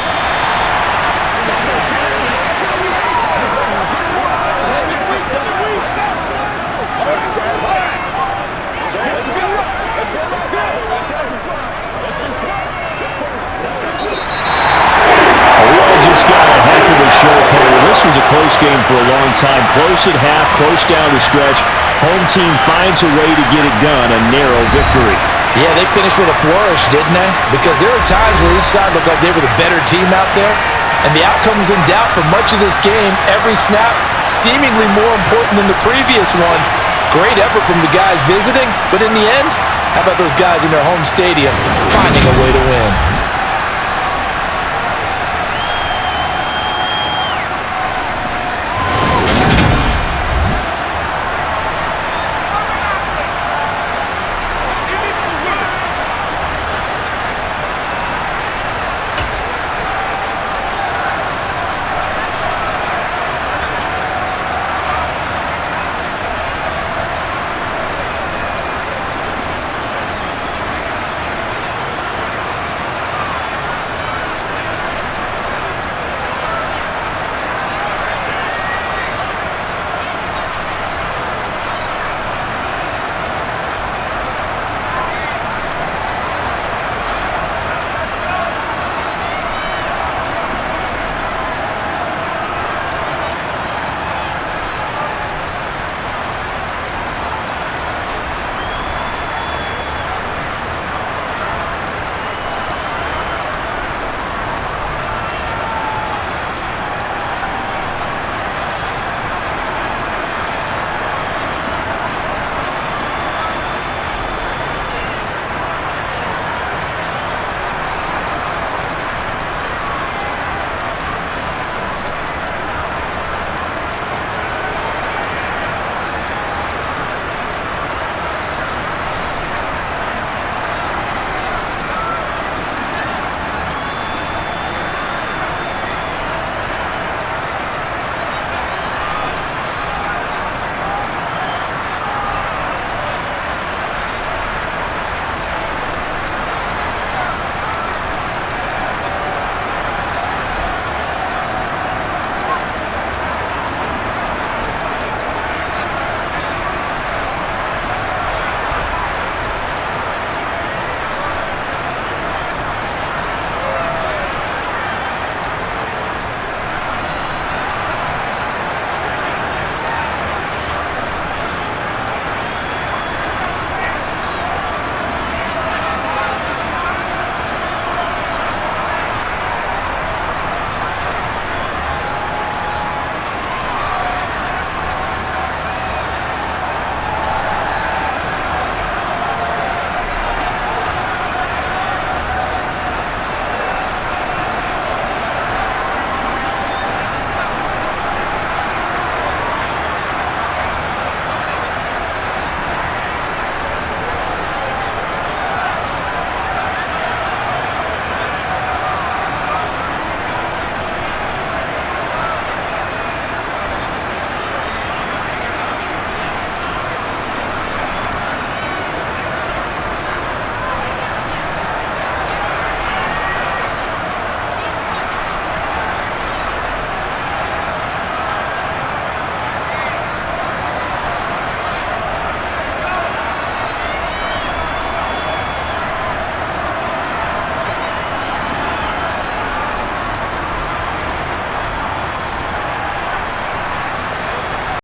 This was a close game for a long time. Close at half, close down the stretch. Home team finds a way to get it done, a narrow victory. Yeah, they finished with a flourish, didn't they? Because there were times where each side looked like they were the better team out there, and the outcome was in doubt for much of this game. Every snap seemingly more important than the previous one. Great effort from the guys visiting, but in the end, how about those guys in their home stadium finding a way to win?